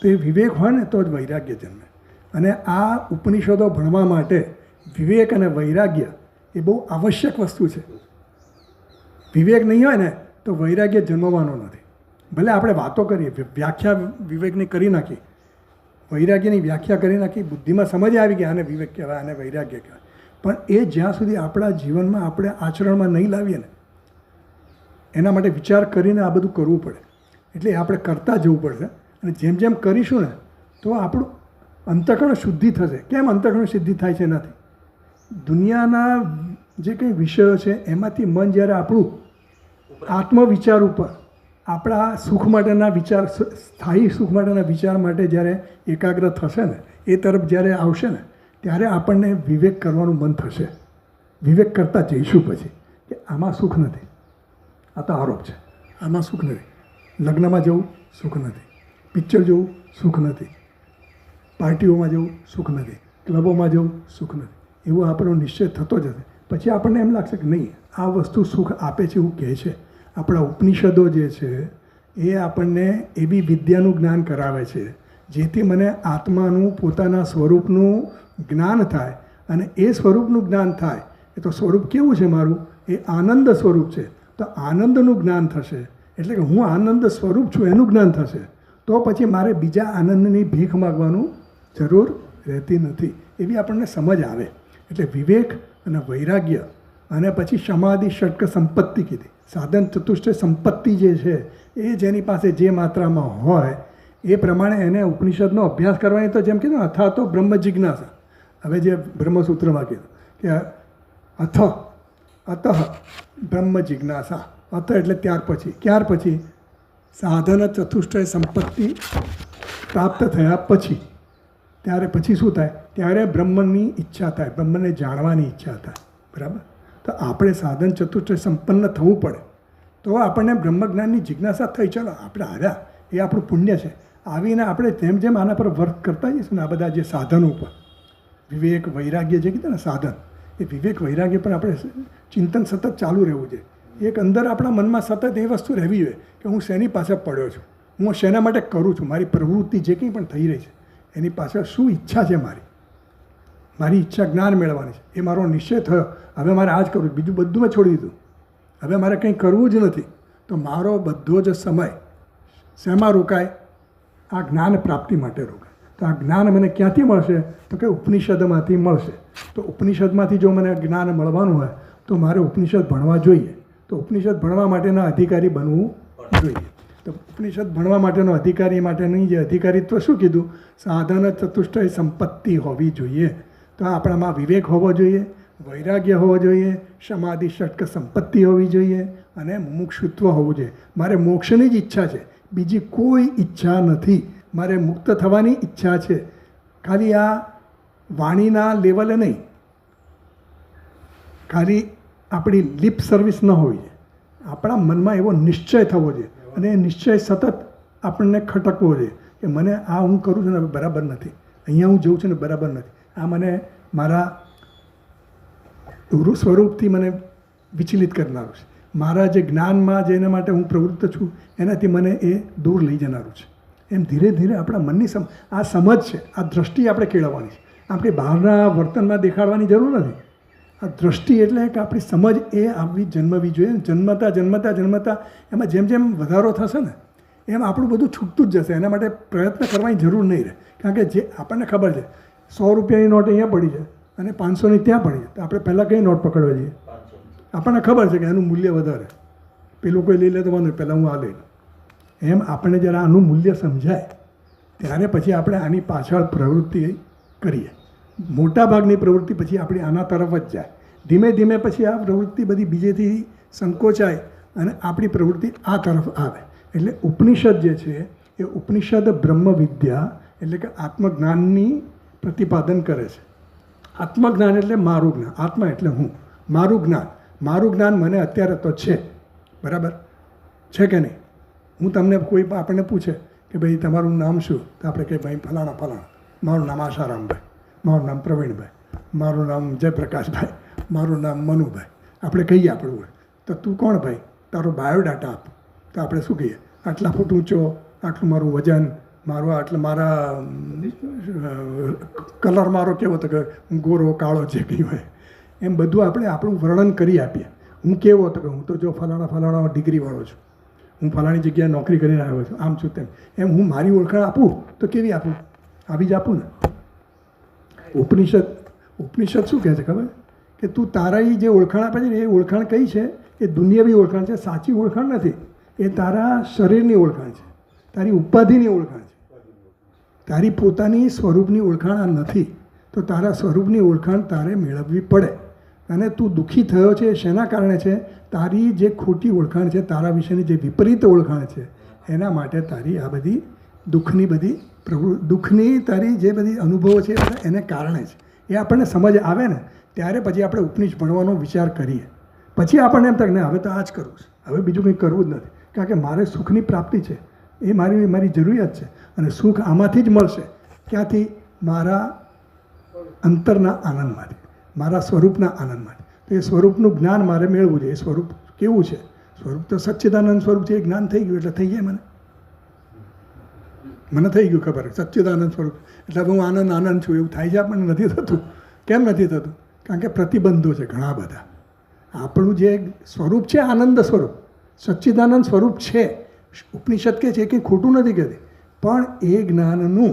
તો એ વિવેક હોય ને તો જ વૈરાગ્ય જન્મે. અને આ ઉપનિષદો ભણવા માટે વિવેક અને વૈરાગ્ય એ બહુ આવશ્યક વસ્તુ છે. વિવેક નહીં હોય ને તો વૈરાગ્ય જન્મવાનો નથી. ભલે આપણે વાતો કરીએ, વ્યાખ્યા વિવેકની કરી નાખી, વૈરાગ્યની વ્યાખ્યા કરી નાખી, બુદ્ધિમાં સમજ આવી ગઈ આને વિવેક કહેવાય, આને વૈરાગ્ય કહેવાય, પણ એ જ્યાં સુધી આપણા જીવનમાં આપણે આચરણમાં નહીં લાવીએ ને એના માટે વિચાર કરીને આ બધું કરવું પડે. એટલે આપણે કરતા જવું પડશે. અને જેમ જેમ કરીશું ને તો આપણું અંતઃકરણ શુદ્ધિ થશે. કેમ અંતઃકરણ શુદ્ધિ થાય છે? એનાથી દુનિયાના જે કંઈ વિષયો છે એમાંથી મન જ્યારે આપણું આત્મવિચાર ઉપર, આપણા સુખ માટેના વિચાર, સ્થાયી સુખ માટેના વિચાર માટે જ્યારે એકાગ્ર થશે ને, એ તરફ જ્યારે આવશે ને ત્યારે આપણને વિવેક કરવાનું મન થશે. વિવેક કરતાં જઈશું પછી કે આમાં સુખ નથી, આ તો આરોપ છે, આમાં સુખ નથી, લગ્નમાં જવું સુખ નથી, પિક્ચર જોવું સુખ નથી, પાર્ટીઓમાં જવું સુખ નથી, ક્લબોમાં જવું સુખ નથી, એવો આપણો નિશ્ચય થતો જશે. પછી આપણને એમ લાગશે કે નહીં, આ વસ્તુ સુખ આપે છે એવું કહે છે. આપણા ઉપનિષદો જે છે એ આપણને એવી વિદ્યાનું જ્ઞાન કરાવે છે જેથી મને આત્માનું, પોતાના સ્વરૂપનું જ્ઞાન થાય. અને એ સ્વરૂપનું જ્ઞાન થાય એ તો સ્વરૂપ કેવું છે મારું? એ આનંદ સ્વરૂપ છે. તો આનંદનું જ્ઞાન થશે એટલે કે હું આનંદ સ્વરૂપ છું એનું જ્ઞાન થશે. તો પછી મારે બીજા આનંદની ભીખ માગવાનું જરૂર રહેતી નથી. એવી આપણને સમજ આવે. એટલે વિવેક અને વૈરાગ્ય અને પછી સમાધિ ષટક સંપત્તિ કીધી. સાધન ચતુષ્ટય સંપત્તિ જે છે એ જેની પાસે જે માત્રામાં હોય એ પ્રમાણે એને ઉપનિષદનો અભ્યાસ કરવાની, તો જેમ કીધું અથા તો બ્રહ્મ જિજ્ઞાસા. હવે જે બ્રહ્મસૂત્રમાં કીધું કે અતઃ બ્રહ્મ જિજ્ઞાસા, અથ એટલે ત્યાર પછી સાધન ચતુષ્ટય સંપત્તિ પ્રાપ્ત થયા પછી, ત્યારે પછી શું થાય? ત્યારે બ્રહ્મની ઈચ્છા થાય, બ્રહ્મને જાણવાની ઈચ્છા થાય. બરાબર? તો આપણે સાધન ચતુષ્ટય સંપન્ન થવું પડે તો આપણને બ્રહ્મજ્ઞાનની જિજ્ઞાસા થઈ. ચલો આપણે આવ્યા, એ આપણું પુણ્ય છે. આવીને આપણે જેમ જેમ આના પર વર્ક કરતા જઈશું ને, આ બધા જે સાધનો ઉપર વિવેક વૈરાગ્ય જે કીધું ને સાધન, એ વિવેક વૈરાગ્ય પર આપણે ચિંતન સતત ચાલુ રહેવું જોઈએ. એક અંદર આપણા મનમાં સતત એ વસ્તુ રહેવી જોઈએ કે હું શેની પાછળ પડ્યો છું, હું શેના માટે કરું છું, મારી પ્રવૃત્તિ જે કંઈ પણ થઈ રહી છે એની પાછળ શું ઈચ્છા છે મારી ઈચ્છા જ્ઞાન મેળવવાની છે. એ મારો નિશ્ચય થયો, હવે મારે આ જ કરવું, બીજું બધું મેં છોડી દીધું, હવે મારે કંઈ કરવું જ નથી. તો મારો બધો જ સમય શેમાં રોકાય? આ જ્ઞાન પ્રાપ્તિ માટે રોકાય. તો આ જ્ઞાન મને ક્યાંથી મળશે? તો કે ઉપનિષદમાંથી મળશે. તો ઉપનિષદમાંથી જો મને જ્ઞાન મળવાનું હોય તો મારે ઉપનિષદ ભણવા જોઈએ. તો ઉપનિષદ ભણવા માટેના અધિકારી બનવું જોઈએ. તો ઉપનિષદ ભણવા માટેનો અધિકારી માટેની જે અધિકારીત્વ શું કીધું? સાધન ચતુષ્ટય સંપત્તિ હોવી જોઈએ. તો આપણામાં વિવેક હોવો જોઈએ, વૈરાગ્ય હોવો જોઈએ, સમાધિ ષટક સંપત્તિ હોવી જોઈએ અને મુમુક્ષુત્વ હોવું જોઈએ. મારે મોક્ષની જ ઈચ્છા છે, બીજી કોઈ ઈચ્છા નથી. મારે મુક્ત થવાની ઈચ્છા છે. ખાલી આ વાણીના લેવલે નહીં, ખાલી આપણી લિપ સર્વિસ ન હોવી જોઈએ. આપણા મનમાં એવો નિશ્ચય થવો જોઈએ અને એ નિશ્ચય સતત આપણને ખટકવો જોઈએ કે મને આ હું કરું છું ને બરાબર નથી, અહીંયા હું જઉં છું ને બરાબર નથી, આ મને મારા સ્વરૂપથી મને વિચલિત કરનારું છે, મારા જે જ્ઞાનમાં જેના માટે હું પ્રવૃત્ત છું એનાથી મને એ દૂર લઈ જનારું છે. એમ ધીરે ધીરે આપણા મનની આ સમજ છે, આ દ્રષ્ટિ આપણે કેળવવાની છે. આપણે બહારના વર્તનમાં દેખાડવાની જરૂર નથી. આ દ્રષ્ટિ એટલે કે આપણી સમજ એ આવવી જન્મવી જોઈએ. જન્મતા એમાં જેમ જેમ વધારો થશે ને એમ આપણું બધું છૂટતું જ જશે. એના માટે પ્રયત્ન કરવાની જરૂર નહીં રહે. કારણ કે જે આપણને ખબર છે 100 રૂપિયાની નોટ અહીંયા પડી છે અને 500ની ત્યાં પડી છે, તો આપણે પહેલાં કઈ નોટ પકડવા જઈએ? આપણને ખબર છે કે એનું મૂલ્ય વધારે, પેલું કોઈ લઈ લે તો વાંધો, પહેલાં હું આ લઈ લઉં. એમ આપણે જ્યારે આનું મૂલ્ય સમજાય ત્યારે પછી આપણે આની પાછળ પ્રવૃત્તિ કરીએ. મોટાભાગની પ્રવૃત્તિ પછી આપણી આના તરફ જ જાય. ધીમે ધીમે પછી આ પ્રવૃત્તિ બધી બીજેથી સંકોચાય અને આપણી પ્રવૃત્તિ આ તરફ આવે. એટલે ઉપનિષદ જે છે એ ઉપનિષદ બ્રહ્મ વિદ્યા એટલે કે આત્મજ્ઞાનની પ્રતિપાદન કરે છે. આત્મજ્ઞાન એટલે મારું જ્ઞાન, આત્મા એટલે હું, મારું જ્ઞાન મને અત્યારે તો છે, બરાબર છે કે નહીં? હું તમને કોઈ આપણને પૂછે કે ભાઈ તમારું નામ શું, તો આપણે કહીએ ભાઈ ફલાણા, મારું નામ આશારામભાઈ, મારું નામ પ્રવીણભાઈ, મારું નામ જયપ્રકાશભાઈ, મારું નામ મનુભાઈ, આપણે કહીએ આપણું. તો તું કોણ ભાઈ, તારો બાયોડાટા આપ. તો આપણે શું કહીએ, આટલા ફૂટ ઊંચો, આટલું મારું વજન, આટલું મારા કલર મારો કેવો, તો કે ગોરો કાળો જે કંઈ હોય એમ બધું આપણે આપણું વર્ણન કરી આપીએ. હું કેવો, તો કે હું તો જો ફલાણા ડિગ્રીવાળો છું, હું ફલાણી જગ્યાએ નોકરી કરીને આવ્યો છું, આમ છું તેમ. એમ હું મારી ઓળખાણ આપું તો કેવી આપું? આવી જ આપું ને. ઉપનિષદ શું કહે છે ખબર? કે તું તારી જે ઓળખાણ આપે છે ને એ ઓળખાણ કઈ છે? એ દુનિયાવી ઓળખાણ છે, સાચી ઓળખાણ નથી. એ તારા શરીરની ઓળખાણ છે, તારી ઉપાધિની ઓળખાણ છે, તારી પોતાની સ્વરૂપની ઓળખાણ આ નથી. તો તારા સ્વરૂપની ઓળખાણ તારે મેળવવી પડે. અને તું દુઃખી થયો છે શેના કારણે છે? તારી જે ખોટી ઓળખાણ છે, તારા વિશેની જે વિપરીત ઓળખાણ છે, એના માટે તારી આ બધી દુઃખની તારી જે બધી અનુભવો છે એ બધા એને કારણે છે. એ આપણને સમજ આવે ને ત્યારે પછી આપણે ઉપનિષદ ભણવાનો વિચાર કરીએ. પછી આપણને એમ થાય ને હવે તો આ જ કરવું છે, હવે બીજું કંઈ કરવું જ નથી. કારણ કે મારે સુખની પ્રાપ્તિ છે, એ મારી જરૂરિયાત છે. અને સુખ આમાંથી જ મળશે. ક્યાંથી? મારા અંતરના આનંદમાંથી, મારા સ્વરૂપના આનંદમાંથી. તો એ સ્વરૂપનું જ્ઞાન મારે મેળવવું છે. એ સ્વરૂપ કેવું છે? સ્વરૂપ તો સચ્ચિદાનંદ સ્વરૂપ છે. એ જ્ઞાન થઈ ગયું એટલે થઈ જાય. મને થઈ ગયું ખબર, સચ્ચિદાનંદ સ્વરૂપ એટલે હું આનંદ છું એવું થાય છે. આપણને નથી થતું. કેમ નથી થતું? કારણ કે પ્રતિબંધો છે ઘણા બધા. આપણું જે સ્વરૂપ છે આનંદ સ્વરૂપ, સચ્ચિદાનંદ સ્વરૂપ છે. ઉપનિષદ કે છે કંઈ ખોટું નથી કહેતી, પણ એ જ્ઞાનનું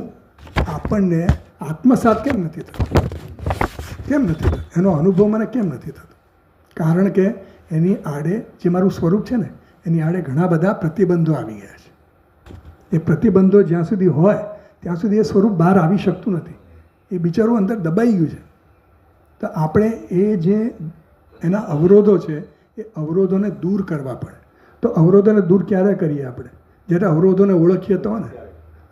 આપણને આત્મસાત કેમ નથી થતું? કેમ નથી થતું? એનો અનુભવ મને કેમ નથી થતો? કારણ કે એની આડે જે મારું સ્વરૂપ છે ને એની આડે ઘણા બધા પ્રતિબંધો આવી ગયા છે. એ પ્રતિબંધો જ્યાં સુધી હોય ત્યાં સુધી એ સ્વરૂપ બહાર આવી શકતું નથી. એ બિચારું અંદર દબાઈ ગયું છે. તો આપણે એ જે એના અવરોધો છે એ અવરોધોને દૂર કરવા પડે. તો અવરોધોને દૂર ક્યારે કરીએ આપણે? જ્યારે અવરોધોને ઓળખીએ તો ને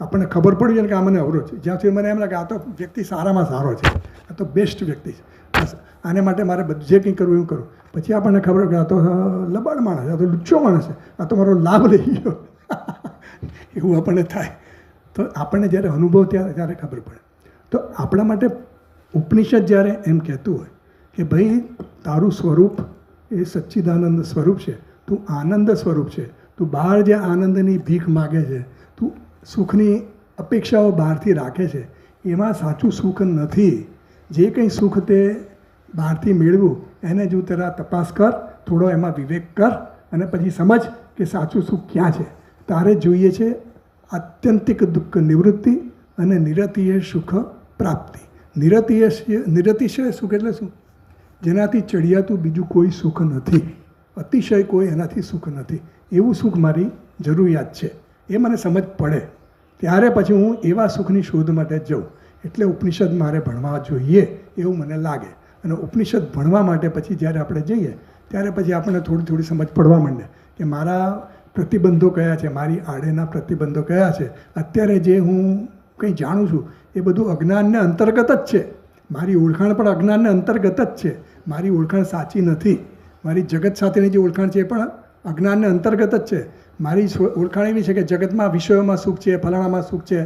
આપણને ખબર પડી જાય કે આ મને અવરોધ છે. જ્યાં સુધી મને એમ લાગે આ તો વ્યક્તિ સારામાં સારો છે, આ તો બેસ્ટ વ્યક્તિ છે, બસ આને માટે મારે જે કંઈ કરવું એવું કરું. પછી આપણને ખબર કે આ તો લબાડ માણસ છે, આ તો લુચ્ચો માણસ છે, આ તો મારો લાભ લઈ ગયો એવું આપણને થાય. તો આપણને જ્યારે અનુભવ ત્યારે ખબર પડે. તો આપણા માટે ઉપનિષદ જ્યારે એમ કહેતું હોય કે ભાઈ તારું સ્વરૂપ એ સચ્ચિદાનંદ સ્વરૂપ છે, તું આનંદ સ્વરૂપ છે, તું બહાર જે આનંદની ભીખ માગે છે, તું સુખની અપેક્ષાઓ બહારથી રાખે છે, એમાં સાચું સુખ નથી. જે કંઈ સુખ તે બહારથી મેળવું એને જો તારા તપાસ કર, થોડો એમાં વિવેક કર અને પછી સમજ કે સાચું સુખ ક્યાં છે. તારે જોઈએ છે આત્યંતિક દુઃખ નિવૃત્તિ અને નિરતિય સુખ પ્રાપ્તિ. નિરતિશય સુખ એટલે શું? જેનાથી ચડિયાતું બીજું કોઈ સુખ નથી, અતિશય કોઈ એનાથી સુખ નથી. એવું સુખ મારી જરૂરિયાત છે. એ મને સમજ પડે ત્યારે પછી હું એવા સુખની શોધ માટે જાઉં. એટલે ઉપનિષદ મારે ભણવા જોઈએ એવું મને લાગે. અને ઉપનિષદ ભણવા માટે પછી જ્યારે આપણે જઈએ ત્યારે પછી આપણને થોડી સમજ પડવા માંડે કે મારા પ્રતિબંધો કયા છે, મારી આડેના પ્રતિબંધો કયા છે. અત્યારે જે હું કંઈ જાણું છું એ બધું અજ્ઞાનને અંતર્ગત જ છે. મારી ઓળખાણ પણ અજ્ઞાનને અંતર્ગત જ છે. મારી ઓળખાણ સાચી નથી. મારી જગત સાથેની જે ઓળખાણ છે એ પણ અજ્ઞાનને અંતર્ગત જ છે. મારી ઓળખાણ એવી છે કે જગતમાં વિષયોમાં સુખ છે, ફલાણામાં સુખ છે,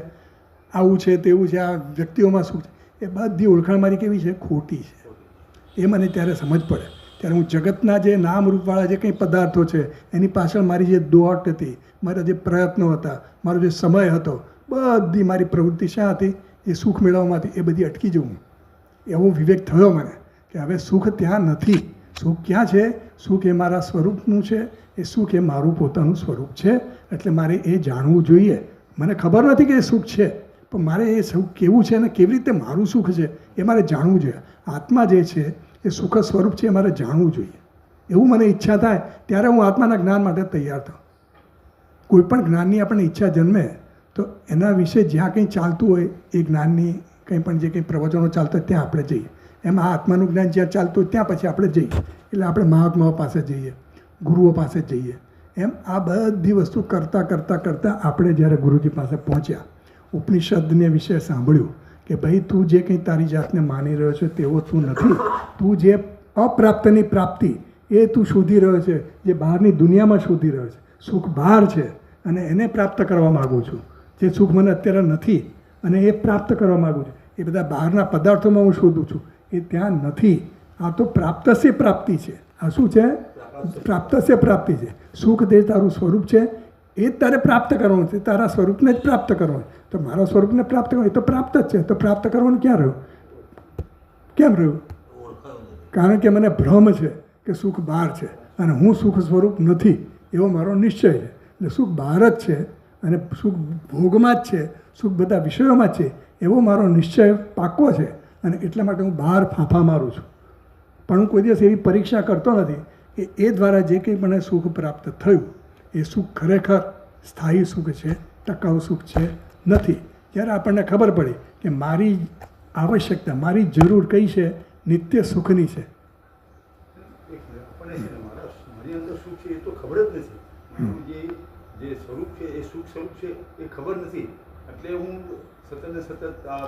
આવું છે તેવું છે, આ વ્યક્તિઓમાં સુખ છે. એ બધી ઓળખાણ મારી કેવી છે? ખોટી છે. એ મને ત્યારે સમજ પડે. ત્યારે હું જગતના જે નામરૂપવાળા જે કંઈ પદાર્થો છે એની પાછળ મારી જે દોટ હતી, મારા જે પ્રયત્નો હતા, મારો જે સમય હતો, બધી મારી પ્રવૃત્તિ શા હતી? એ સુખ મેળવવામાંથી. એ બધી અટકી જવું. એવો વિવેક થયો મને કે હવે સુખ ત્યાં નથી. સુખ ક્યાં છે? સુખ એ મારા સ્વરૂપનું છે. એ સુખ એ મારું પોતાનું સ્વરૂપ છે. એટલે મારે એ જાણવું જોઈએ. મને ખબર નથી કે એ સુખ છે, પણ મારે એ સુખ કેવું છે અને કેવી રીતે મારું સુખ છે એ મારે જાણવું જોઈએ. આત્મા જે છે એ સુખ સ્વરૂપ છે એ મારે જાણવું જોઈએ. એવું મને ઈચ્છા થાય ત્યારે હું આત્માના જ્ઞાન માટે તૈયાર થાઉં. કોઈ પણ જ્ઞાનની આપણને ઈચ્છા જન્મે તો એના વિશે જ્યાં કંઈ ચાલતું હોય એ જ્ઞાનની કંઈ પણ જે કંઈ પ્રવચનો ચાલતા હોય ત્યાં આપણે જઈએ. એમ આ આત્માનું જ્ઞાન જ્યાં ચાલતું હોય ત્યાં પછી આપણે જઈએ. એટલે આપણે મહાત્માઓ પાસે જઈએ, ગુરુઓ પાસે જઈએ. એમ આ બધી વસ્તુ કરતાં કરતાં કરતાં આપણે જ્યારે ગુરુજી પાસે પહોંચ્યા, ઉપનિષદને વિશે સાંભળ્યું કે ભાઈ તું જે કંઈ તારી જાતને માની રહ્યો છે તેવો તું નથી. તું જે અપ્રાપ્તની પ્રાપ્તિ એ તું શોધી રહ્યો છે, જે બહારની દુનિયામાં શોધી રહ્યો છે. સુખ બહાર છે અને એને પ્રાપ્ત કરવા માગું છું. જે સુખ મને અત્યારે નથી અને એ પ્રાપ્ત કરવા માગું છું, એ બધા બહારના પદાર્થોમાં હું શોધું છું, એ ત્યાં નથી. આ તો પ્રાપ્તસ્ય પ્રાપ્તિ છે. આ શું છે? પ્રાપ્તસ્ય પ્રાપ્તિ છે. સુખ તે તારું સ્વરૂપ છે, એ જ તારે પ્રાપ્ત કરવાનું છે. તારા સ્વરૂપને જ પ્રાપ્ત કરવાનું. તો મારા સ્વરૂપને પ્રાપ્ત કરવાનું એ તો પ્રાપ્ત જ છે. તો પ્રાપ્ત કરવાનું ક્યાં રહ્યું? કેમ રહ્યું? કારણ કે મને ભ્રમ છે કે સુખ બહાર છે અને હું સુખ સ્વરૂપ નથી એવો મારો નિશ્ચય છે. એટલે સુખ બહાર જ છે અને સુખ ભોગમાં જ છે, સુખ બધા વિષયોમાં જ છે એવો મારો નિશ્ચય પાક્કો છે. અને એટલા માટે હું બહાર ફાંફા મારું છું. પણ હું કોઈ દિવસ એવી પરીક્ષા કરતો નથી કે એ દ્વારા જે કંઈ મને સુખ પ્રાપ્ત થયું એ સુખ ખરેખર સ્થાયી સુખ છે, ટકાઉ સુખ છે નથી. જ્યારે આપણને ખબર પડી કે મારી આવશ્યકતા, મારી જરૂર કઈ છે? નિત્ય સુખની છે. મારી અંદર સુખ છે એ તો ખબર જ નથી. મારું જે સ્વરૂપ છે એ સુખ સ્વરૂપ છે એ ખબર નથી. એટલે હું સતત ને સતત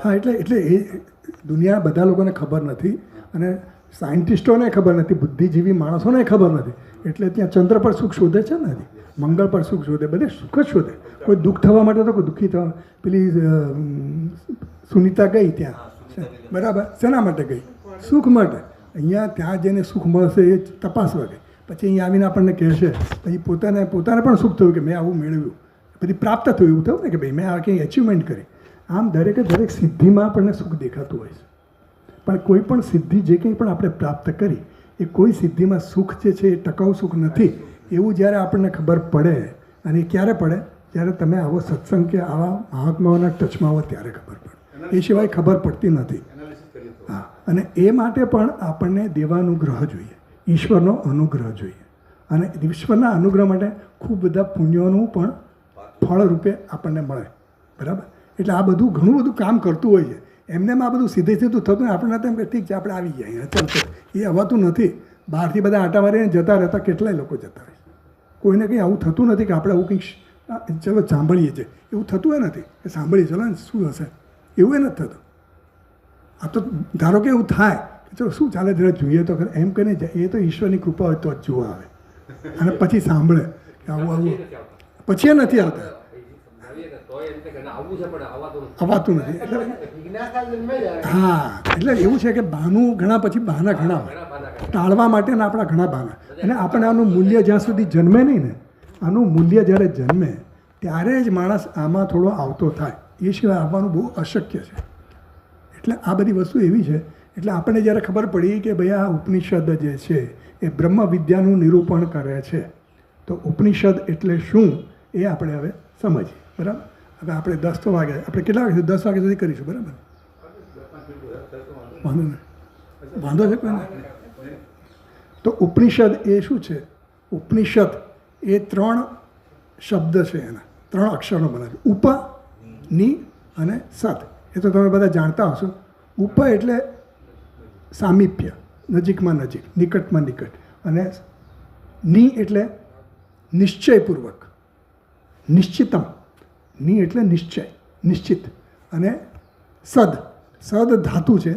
હા, એટલે એ દુનિયા બધા લોકોને ખબર નથી અને સાયન્ટિસ્ટોને ખબર નથી, બુદ્ધિજીવી માણસોને ખબર નથી. એટલે ત્યાં ચંદ્ર પર સુખ શોધે છે ને, મંગળ પર સુખ શોધે, બધે સુખ જ શોધે. કોઈ દુઃખ થવા માટે તો કોઈ દુઃખી થવા. પેલી સુનીતા ગઈ ત્યાં, બરાબર, શેના માટે ગઈ? સુખ માટે. અહીંયા ત્યાં જઈને સુખ મળશે એ તપાસવા ગઈ. પછી અહીંયા આવીને આપણને કહેશે, પછી પોતાને પણ સુખ થયું કે મેં આવું મેળવ્યું, પછી પ્રાપ્ત થયું એવું થયું ને કે ભાઈ મેં આ કંઈ એચિવમેન્ટ કરી. આમ દરેકે દરેક સિદ્ધિમાં આપણને સુખ દેખાતું હોય છે. પણ કોઈ પણ સિદ્ધિ જે કંઈ પણ આપણે પ્રાપ્ત કરી એ કોઈ સિદ્ધિમાં સુખ જે છે એ ટકાઉ સુખ નથી એવું જ્યારે આપણને ખબર પડે. અને એ ક્યારે પડે? જ્યારે તમે આવો સત્સંગ કે આવા મહાત્માઓના ટચમાં આવો ત્યારે ખબર પડે. એ સિવાય ખબર પડતી નથી. હા, અને એ માટે પણ આપણને દેવાનુગ્રહ જોઈએ, ઈશ્વરનો અનુગ્રહ જોઈએ. અને ઈશ્વરના અનુગ્રહ માટે ખૂબ બધા પુણ્યોનું પણ ફળ રૂપે આપણને મળે. બરાબર? એટલે આ બધું ઘણું બધું કામ કરતું હોય છે. એમનેમ આ બધું સીધે સીધું થતું હોય. આપણને તેમ કે ઠીક છે આપણે આવી ગયા અહીંયા ચાલશે, એ હવાતું નથી. બહારથી બધા આંટા મારીને જતા રહેતા કેટલાય લોકો જતા રહે. કોઈને કંઈ આવું થતું નથી કે આપણે આવું કંઈક ચલો સાંભળીએ છીએ એવું થતું એ નથી કે સાંભળીએ ચલો ને શું હશે એવું એ નથી થતું. આ તો ધારો કે એવું થાય કે ચલો શું ચાલે જરા જોઈએ તો ખરે, એમ કહીને જાય. એ તો ઈશ્વરની કૃપા હોય તો જ જોવા આવે અને પછી સાંભળે કે આવું પછી એ નથી આવતા. અવાતું નથી. એટલે હા, એટલે એવું છે કે બહાનું ઘણા પછી બહાના ઘણા હોય ટાળવા માટેના આપણા ઘણા બહાના. અને આપણે આનું મૂલ્ય જ્યાં સુધી જન્મે નહીં ને, આનું મૂલ્ય જ્યારે જન્મે ત્યારે જ માણસ આમાં થોડો આવતો થાય. એ સિવાય આવવાનું બહુ અશક્ય છે. એટલે આ બધી વસ્તુ એવી છે. એટલે આપણને જ્યારે ખબર પડી કે ભાઈ આ ઉપનિષદ જે છે એ બ્રહ્મ વિદ્યાનું નિરૂપણ કરે છે, તો ઉપનિષદ એટલે શું એ આપણે હવે સમજીએ. બરાબર? હવે આપણે 10 તો વાગ્યા, આપણે કેટલા વાગે? 10 વાગ્યા સુધી કરીશું. બરાબર? વાંધો નહીં, વાંધો છે કોઈને? તો ઉપનિષદ એ શું છે? ઉપનિષદ એ 3 શબ્દ છે, એના 3 અક્ષરો બને છે. ઉપ, ની અને સત. એ તો તમે બધા જાણતા હશો. ઉપ એટલે સામીપ્ય, નજીકમાં નજીક, નિકટમાં નિકટ. અને ની એટલે નિશ્ચયપૂર્વક, નિશ્ચિતમ. ની એટલે નિશ્ચય, નિશ્ચિત. અને સદ, સદ ધાતુ છે.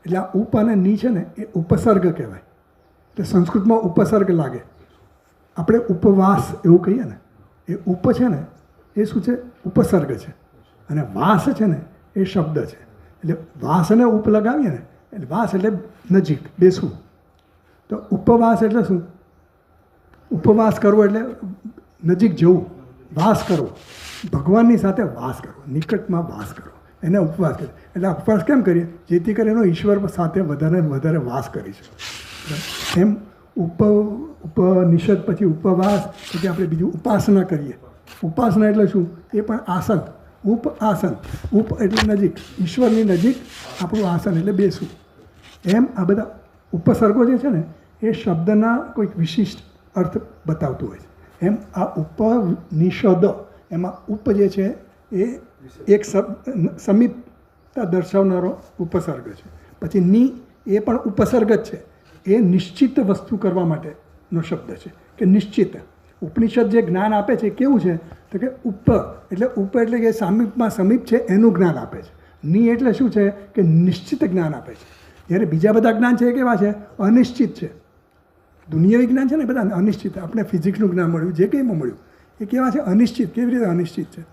એટલે આ ઉપ અને ની છે ને એ ઉપસર્ગ કહેવાય. એટલે સંસ્કૃતમાં ઉપસર્ગ લાગે. આપણે ઉપવાસ એવું કહીએ ને, એ ઉપ છે ને એ શું છે? ઉપસર્ગ છે. અને વાસ છે ને એ શબ્દ છે. એટલે વાસને ઉપ લગાવીએ ને એટલે વાસ એટલે નજીક બેસવું. તો ઉપવાસ એટલે શું? ઉપવાસ કરવો એટલે નજીક જવું, વાસ કરવો, ભગવાનની સાથે વાસ કરવો, નિકટમાં વાસ કરવો, એને ઉપવાસ કરે. એટલે ઉપવાસ કેમ કરીએ? જેથી કરીને એનો ઈશ્વર સાથે વધારે ને વધારે વાસ કરી છે. એમ ઉપનિષદ પછી ઉપવાસ, પછી આપણે બીજું ઉપાસના કરીએ. ઉપાસના એટલે શું? એ પણ આસન. આસન, ઉપ એટલે નજીક, ઈશ્વરની નજીક આપણું આસન એટલે બેસવું. એમ આ બધા ઉપસર્ગો જે છે ને એ શબ્દના કોઈક વિશિષ્ટ અર્થ બતાવતું હોય છે. એમ આ ઉપનિષદ, એમાં ઉપ જે છે એ એક સમીપતા દર્શાવનારો ઉપસર્ગ છે. પછી ની એ પણ ઉપસર્ગ જ છે. એ નિશ્ચિત વસ્તુ કરવા માટેનો શબ્દ છે કે નિશ્ચિત. ઉપનિષદ જે જ્ઞાન આપે છે એ કેવું છે તો કે ઉપ એટલે કે સામીપમાં સમીપ છે એનું જ્ઞાન આપે છે. ની એટલે શું છે કે નિશ્ચિત જ્ઞાન આપે છે. જ્યારે બીજા બધા જ્ઞાન છે એ કેવા છે? અનિશ્ચિત છે. દુનિયાવી જ્ઞાન છે ને બધા અનિશ્ચિત. આપણે ફિઝિક્સનું જ્ઞાન મળ્યું, જે કંઈમાં મળ્યું એ કેવા છે? અનિશ્ચિત. કેવી રીતે અનિશ્ચિત છે?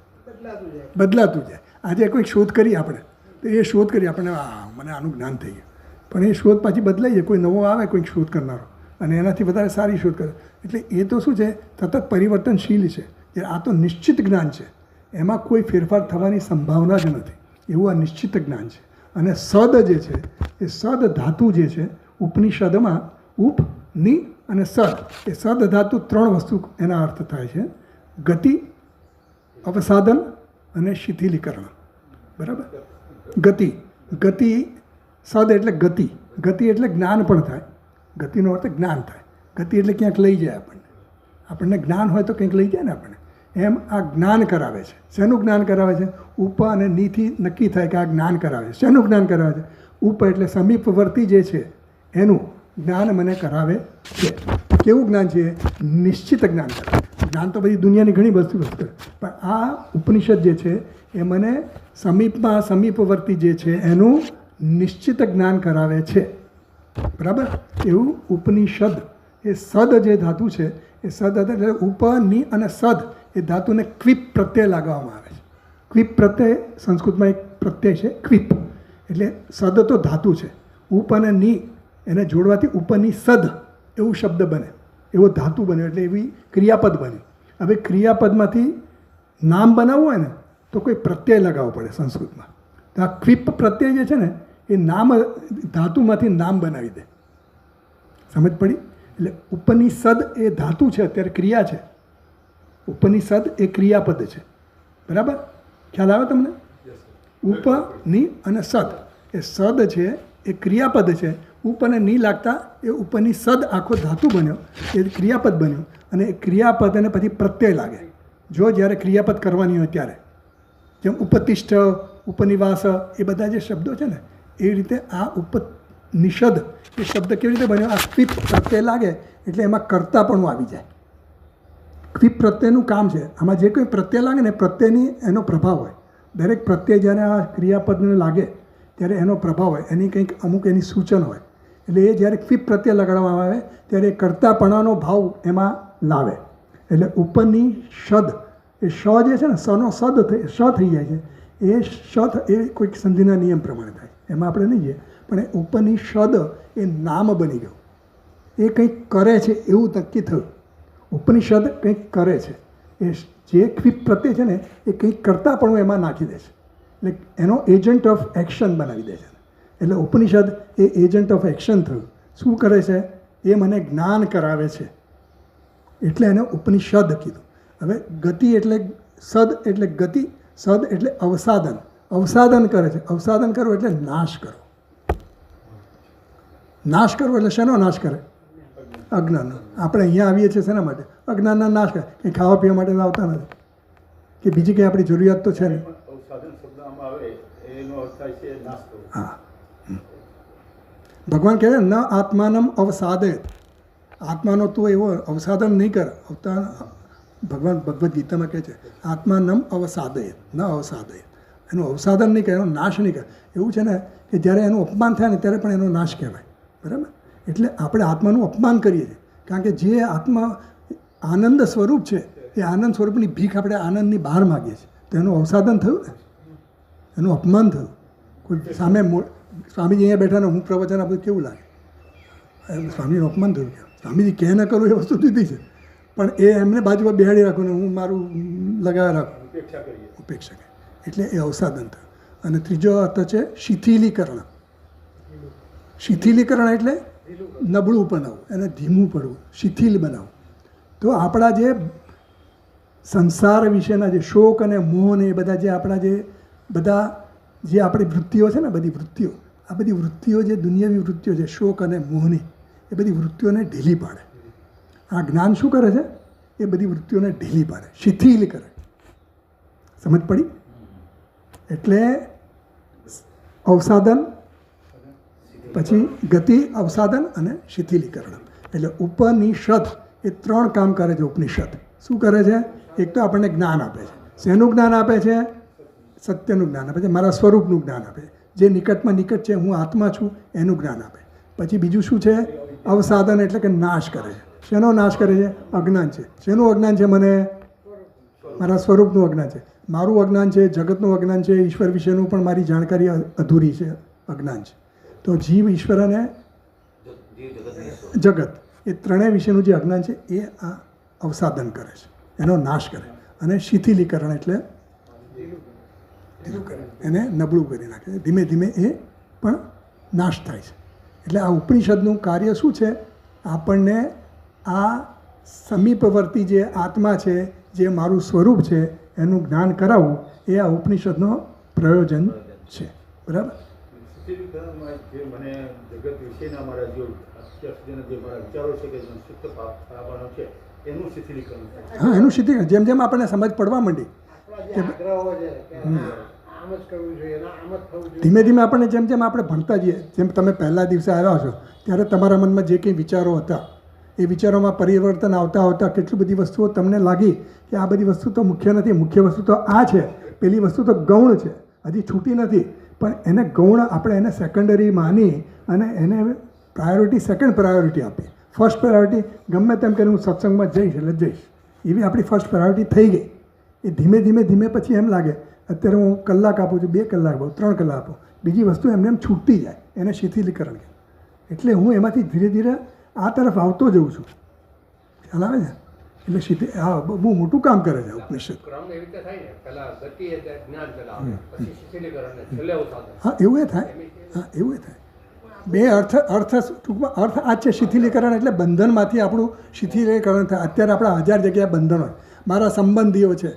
બદલાતું જાય. આજે કોઈક શોધ કરી આપણે તો એ શોધ કરી આપણને મને આનું જ્ઞાન થઈ ગયું, પણ એ શોધ પાછી બદલાઈ જાય. કોઈ નવો આવે કોઈક શોધ કરનારો અને એનાથી વધારે સારી શોધ કરે. એટલે એ તો શું છે? સતત પરિવર્તનશીલ છે. આ તો નિશ્ચિત જ્ઞાન છે, એમાં કોઈ ફેરફાર થવાની સંભાવના જ નથી. એવું આ નિશ્ચિત જ્ઞાન છે. અને સદ જે છે એ સદ ધાતુ જે છે ઉપનિષદમાં ઉપ, ની અને સદ, એ સદ ધાતુ 3 વસ્તુ એના અર્થ થાય છે: ગતિ, અવસાદન અને શિથિલીકરણ. બરાબર? ગતિ સદ એટલે ગતિ. ગતિ એટલે જ્ઞાન પણ થાય. ગતિનો અર્થ જ્ઞાન થાય. ગતિ એટલે ક્યાંક લઈ જાય આપણને જ્ઞાન હોય તો કંઈક લઈ જાય ને આપણને. એમ આ જ્ઞાન કરાવે છે. શેનું જ્ઞાન કરાવે છે? ઉપ અને નીથી નક્કી થાય કે આ જ્ઞાન કરાવે છે. શેનું જ્ઞાન કરાવે છે? ઉપ એટલે સમીપવર્તી જે છે એનું જ્ઞાન મને કરાવે છે. કેવું જ્ઞાન છે? નિશ્ચિત જ્ઞાન કરાવે. જ્ઞાન તો બધી દુનિયાની ઘણી વસ્તુ કરે, પણ આ ઉપનિષદ જે છે એ મને સમીપવર્તી જે છે એનું નિશ્ચિત જ્ઞાન કરાવે છે. બરાબર? એવું ઉપનિષદ. એ સદ જે ધાતુ છે એ સદ એટલે ઉપ, ની અને સદ એ ધાતુને ક્વિપ પ્રત્યય લગાવવામાં આવે છે. ક્વિપ પ્રત્યય સંસ્કૃતમાં એક પ્રત્યય છે ક્વિપ. એટલે સદ તો ધાતુ છે. ઉપ અને ની એને જોડવાથી ઉપનિષદ એવું શબ્દ બને, એવો ધાતુ બન્યો, એટલે એવી ક્રિયાપદ બન્યું. હવે ક્રિયાપદમાંથી નામ બનાવવું હોય ને તો કોઈ પ્રત્યય લગાવવો પડે સંસ્કૃતમાં. તો આ ક્વિપ પ્રત્યય જે છે ને એ નામ ધાતુમાંથી નામ બનાવી દે. સમજ પડી? એટલે ઉપનિષદ એ ધાતુ છે, અત્યારે ક્રિયા છે. ઉપનિષદ એ ક્રિયાપદ છે. બરાબર? ખ્યાલ આવે તમને? ઉપ, ની અને સદ. એ સદ છે એ ક્રિયાપદ છે. ઉપ અને ની લાગતા એ ઉપનિષદ આખો ધાતુ બન્યો, એ ક્રિયાપદ બન્યું. અને એ ક્રિયાપદ અને પછી પ્રત્યય લાગે જો જ્યારે ક્રિયાપદ કરવાની હોય ત્યારે. જેમ ઉપતિષ્ઠ, ઉપનિવાસ, એ બધા જે શબ્દો છે ને એ રીતે આ ઉપનિષદ એ શબ્દ કેવી રીતે બન્યો? આ ક્વિપ પ્રત્યય લાગે એટલે એમાં કર્તાપણું આવી જાય. ક્વિપ પ્રત્યયનું કામ છે. આમાં જે કોઈ પ્રત્યય લાગે ને પ્રત્યયની એનો પ્રભાવ હોય. દરેક પ્રત્યય જ્યારે આ ક્રિયાપદને લાગે ત્યારે એનો પ્રભાવ હોય, એની કંઈક અમુક એની સૂચન હોય. એટલે એ જ્યારે ક્વિપ પ્રત્યય લગાડવામાં આવે ત્યારે એ કર્તાપણાનો ભાવ એમાં લાવે. એટલે ઉપનિષદ એ શ જે છે ને સનો સદ શ થઈ જાય છે. એ શ એ કોઈક સંધિના નિયમ પ્રમાણે થાય, એમાં આપણે નહીં જઈએ. પણ એ ઉપનિષદ એ નામ બની ગયું. એ કંઈક કરે છે એવું નક્કી થયું. ઉપનિષદ કંઈક કરે છે. એ જે ક્વિપ પ્રત્યય છે ને એ કંઈક કરતાં પણ એમાં નાખી દે છે. એટલે એનો એજન્ટ ઓફ એક્શન બનાવી દે છે. એટલે ઉપનિષદ એ એજન્ટ ઓફ એક્શન થયું. શું કરે છે? એ મને જ્ઞાન કરાવે છે, એટલે એને ઉપનિષદ કીધું. હવે ગતિ એટલે સદ એટલે ગતિ, સદ એટલે અવસાદન. અવસાદન કરે છે. અવસાદન કરો એટલે નાશ કરો. નાશ કરવો એટલે શેનો નાશ કરે? અજ્ઞાનનો. આપણે અહીંયા આવીએ છીએ શેના માટે? અજ્ઞાનના નાશ કરે. કંઈ ખાવા પીવા માટે આવતા નથી કે બીજી કંઈ આપણી જરૂરિયાત તો છે ને. હા, ભગવાન કહે ન આત્માનમ અવસાદે. આત્માનો તું એવો અવસાદન નહીં કર. ભગવાન ભગવદ્ ગીતામાં કહે છે આત્માનમ અવસાદે, ન અવસાદે. એનું અવસાદન નહીં કરે, એનો નાશ નહીં કરે. એવું છે ને કે જ્યારે એનું અપમાન થાય ને ત્યારે પણ એનો નાશ કહેવાય. બરાબર? એટલે આપણે આત્માનું અપમાન કરીએ છીએ, કારણ કે જે આત્મા આનંદ સ્વરૂપ છે એ આનંદ સ્વરૂપની ભીખ આપણે આનંદની બહાર માગીએ છીએ. તો એનું અવસાદન થયું ને, એનું અપમાન થયું. કોઈ સામે સ્વામીજી અહીંયા બેઠા ને હું પ્રવચન આપું કેવું લાગે? સ્વામીનું અપમાન થયું. સ્વામીજી કહે ન કરું એ વસ્તુ દીધી છે, પણ એ એમને બાજુમાં બેહાડી રાખું ને હું મારું લગાવી રાખું, ઉપેક્ષા કરે. એટલે એ અવસાદન થયું. અને ત્રીજો અર્થ છે શિથિલીકરણ. શિથિલીકરણ એટલે નબળું બનાવવું, એને ધીમું પડવું, શિથિલ બનાવવું. તો આપણા જે સંસાર વિશેના જે શોક અને મોહ ને એ બધા જે આપણા જે આપણી વૃત્તિઓ છે ને, બધી વૃત્તિઓ, આ બધી વૃત્તિઓ જે દુનિયાવી વૃત્તિઓ છે શોક અને મોહની, એ બધી વૃત્તિઓને ઢીલી પાડે. આ જ્ઞાન શું કરે છે? એ બધી વૃત્તિઓને ઢીલી પાડે, શિથિલ કરે. સમજ પડી? એટલે અવસાદન, પછી ગતિ, અવસાદન અને શિથિલીકરણ. એટલે ઉપનિષદ એ 3 કામ કરે છે. ઉપનિષદ શું કરે છે? એક તો આપણને જ્ઞાન આપે છે. શેનું જ્ઞાન આપે છે? સત્યનું જ્ઞાન આપે છે, મારા સ્વરૂપનું જ્ઞાન આપે છે, જે નિકટમાં નિકટ છે, હું આત્મા છું એનું જ્ઞાન આપે. પછી બીજું શું છે? અવસાદન, એટલે કે નાશ કરે છે. શેનો નાશ કરે છે? અજ્ઞાન છે. શેનું અજ્ઞાન છે? મને મારા સ્વરૂપનું અજ્ઞાન છે, મારું અજ્ઞાન છે, જગતનું અજ્ઞાન છે, ઈશ્વર વિશેનું પણ મારી જાણકારી અધૂરી છે, અજ્ઞાન છે. તો જીવ, ઈશ્વર અને જગત એ ત્રણેય વિશેનું જે અજ્ઞાન છે એ આ અવસાદન કરે છે, એનો નાશ કરે. અને શિથિલીકરણ એટલે એને નબળું કરી નાખે છે. ધીમે ધીમે એ પણ નાશ થાય છે. એટલે આ ઉપનિષદનું કાર્ય શું છે? આપણને આ સમીપવર્તી જે આત્મા છે, જે મારું સ્વરૂપ છે, એનું જ્ઞાન કરાવવું એ આ ઉપનિષદનો પ્રયોજન છે. બરાબર? શિથિલીકરણમાં જે મને જગત વિશેના મારા જે અત્યાર સુધીના જે મારા વિચારો છે કે સુપ્ત થવાનો છે એનું શિથિલીકરણ થાય. હા, એનું શિથિલીકરણ. જેમ જેમ આપણને સમજ પડવા માંડી, આપણા જે આગ્રહો છે કે આમ જ કરવું જોઈએ, આમ જ થવું જોઈએ, ધીમે ધીમે આપણે જેમ જેમ આપણે ભણતા જઈએ, જેમ તમે પહેલા દિવસે આવ્યા છો ત્યારે તમારા મનમાં જે કંઈ વિચારો હતા એ વિચારોમાં પરિવર્તન આવતા આવતા કેટલી બધી વસ્તુઓ તમને લાગી કે આ બધી વસ્તુ તો મુખ્ય નથી, મુખ્ય વસ્તુ તો આ છે, પેલી વસ્તુ તો ગૌણ છે, હજી છૂટી નથી. પણ એને ગૌણ આપણે એને સેકન્ડરી માની અને એને પ્રાયોરિટી, સેકન્ડ પ્રાયોરિટી આપી. ફર્સ્ટ પ્રાયોરિટી ગમે તેમ કરીને હું સત્સંગમાં જઈશ એટલે જઈશ, એવી આપણી ફર્સ્ટ પ્રાયોરિટી થઈ ગઈ. એ ધીમે ધીમે ધીમે પછી એમ લાગે અત્યારે હું કલાક આપું છું, 2 કલાક આપું, 3 કલાક આપું, બીજી વસ્તુ એમને એમ છૂટતી જાય, એને શિથિલીકરણ કહે. એટલે હું એમાંથી ધીરે ધીરે આ તરફ આવતો જઉં છું. ખ્યાલ આવે છે? એટલે આ બહુ મોટું કામ કરે છે ઉપનિષદ. ક્રમ એવી રીતે થાય ને, પહેલા ગતિ એટલે જ્ઞાન પેલા આવે, પછી શિથિલીકરણ ને છેલ્લે અવસાદન. હા, એવું એ થાય. હા, એવું એ થાય. બે અર્થ ટૂંકમાં અર્થ આ જ છે. શિથિલીકરણ એટલે બંધનમાંથી આપણું શિથિલીકરણ થાય. અત્યારે આપણા 1000 જગ્યાએ બંધન હોય. મારા સંબંધીઓ છે,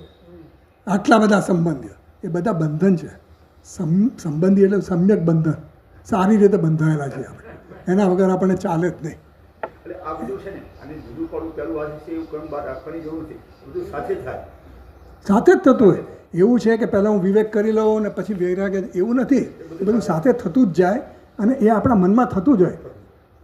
આટલા બધા સંબંધીઓ, એ બધા બંધન છે. સંબંધી એટલે સમ્યક બંધન, સારી રીતે બંધાયેલા છે આપણે, એના વગર આપણને ચાલે જ નહીં. એટલે આ બધું છે ને, આને જુદું પાડવું પહેલું આ છે એવું ક્રમ બહાર રાખવાની જરૂર નથી. બધું સાથે જ થાય. સાથે જ થતું હોય. એવું છે કે પહેલાં હું વિવેક કરી લઉં ને પછી વૈરાગ્ય, એવું નથી. એ બધું સાથે થતું જ જાય અને એ આપણા મનમાં થતું જાય.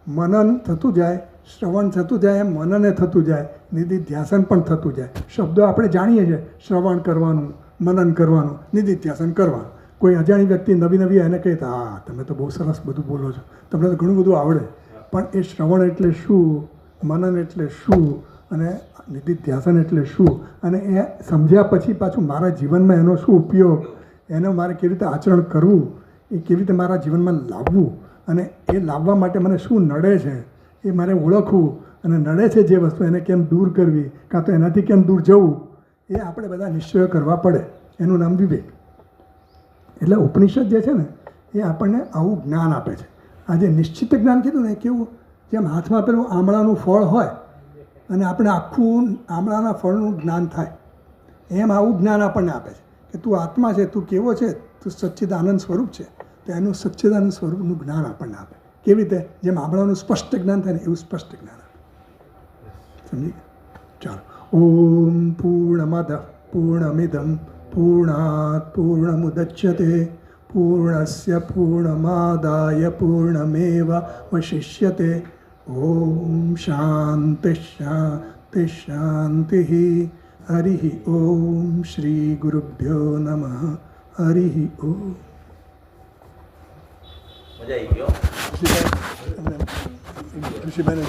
મનન થતું જાય, શ્રવણ થતું જાય, મનને થતું જાય, નિધિધ્યાસન પણ થતું જાય. શબ્દો આપણે જાણીએ છીએ, શ્રવણ કરવાનું, મનન કરવાનું, નિધિધ્યાસન કરવાનું. કોઈ અજાણી વ્યક્તિ નવી એને કહે તો હા તમે તો બહુ સરસ બધું બોલો છો, તમને તો ઘણું બધું આવડે. પણ એ શ્રવણ એટલે શું, મનન એટલે શું અને નિધિધ્યાસન એટલે શું, અને એ સમજ્યા પછી પાછું મારા જીવનમાં એનો શું ઉપયોગ, એને મારે કેવી રીતે આચરણ કરવું, એ કેવી રીતે મારા જીવનમાં લાવવું, અને એ લાવવા માટે મને શું નડે છે એ મારે ઓળખવું, અને નડે છે જે વસ્તુ એને કેમ દૂર કરવી, કાં તો એનાથી કેમ દૂર જવું, એ આપણે બધા નિશ્ચયો કરવા પડે. એનું નામ વિવેક. એટલે ઉપનિષદ જે છે ને એ આપણને આવું જ્ઞાન આપે છે. આ જે નિશ્ચિત જ્ઞાન કીધું ને એ કેવું, જેમ હાથમાં પેલું આમળાનું ફળ હોય અને આપણે આખું આમળાના ફળનું જ્ઞાન થાય, એમ આવું જ્ઞાન આપણને આપે છે કે તું આત્મા છે, તું કેવો છે, તું સચ્ચિદાનંદ સ્વરૂપ છે. તો એનું સચ્ચિદાનંદ સ્વરૂપનું જ્ઞાન આપણને આપે. કેવી રીતે? જેમ આમળાનું સ્પષ્ટ જ્ઞાન થાય ને એવું સ્પષ્ટ જ્ઞાન આપે. સમજી? ચાલો. ઓમ પૂર્ણમદ પૂર્ણમિદમ પૂર્ણાત પૂર્ણમુદચ્યતે પૂર્ણસ્ય પૂર્ણમાદાય પૂર્ણમેવાવશિષ્યતે. ઓમ શાંતિ શાંતિ શાંતિ. હરિ ઓમ. શ્રી ગુરુભ્યો નમઃ. હરિ ઓમ. મજા આવી ગયો. ઋષિભાઈને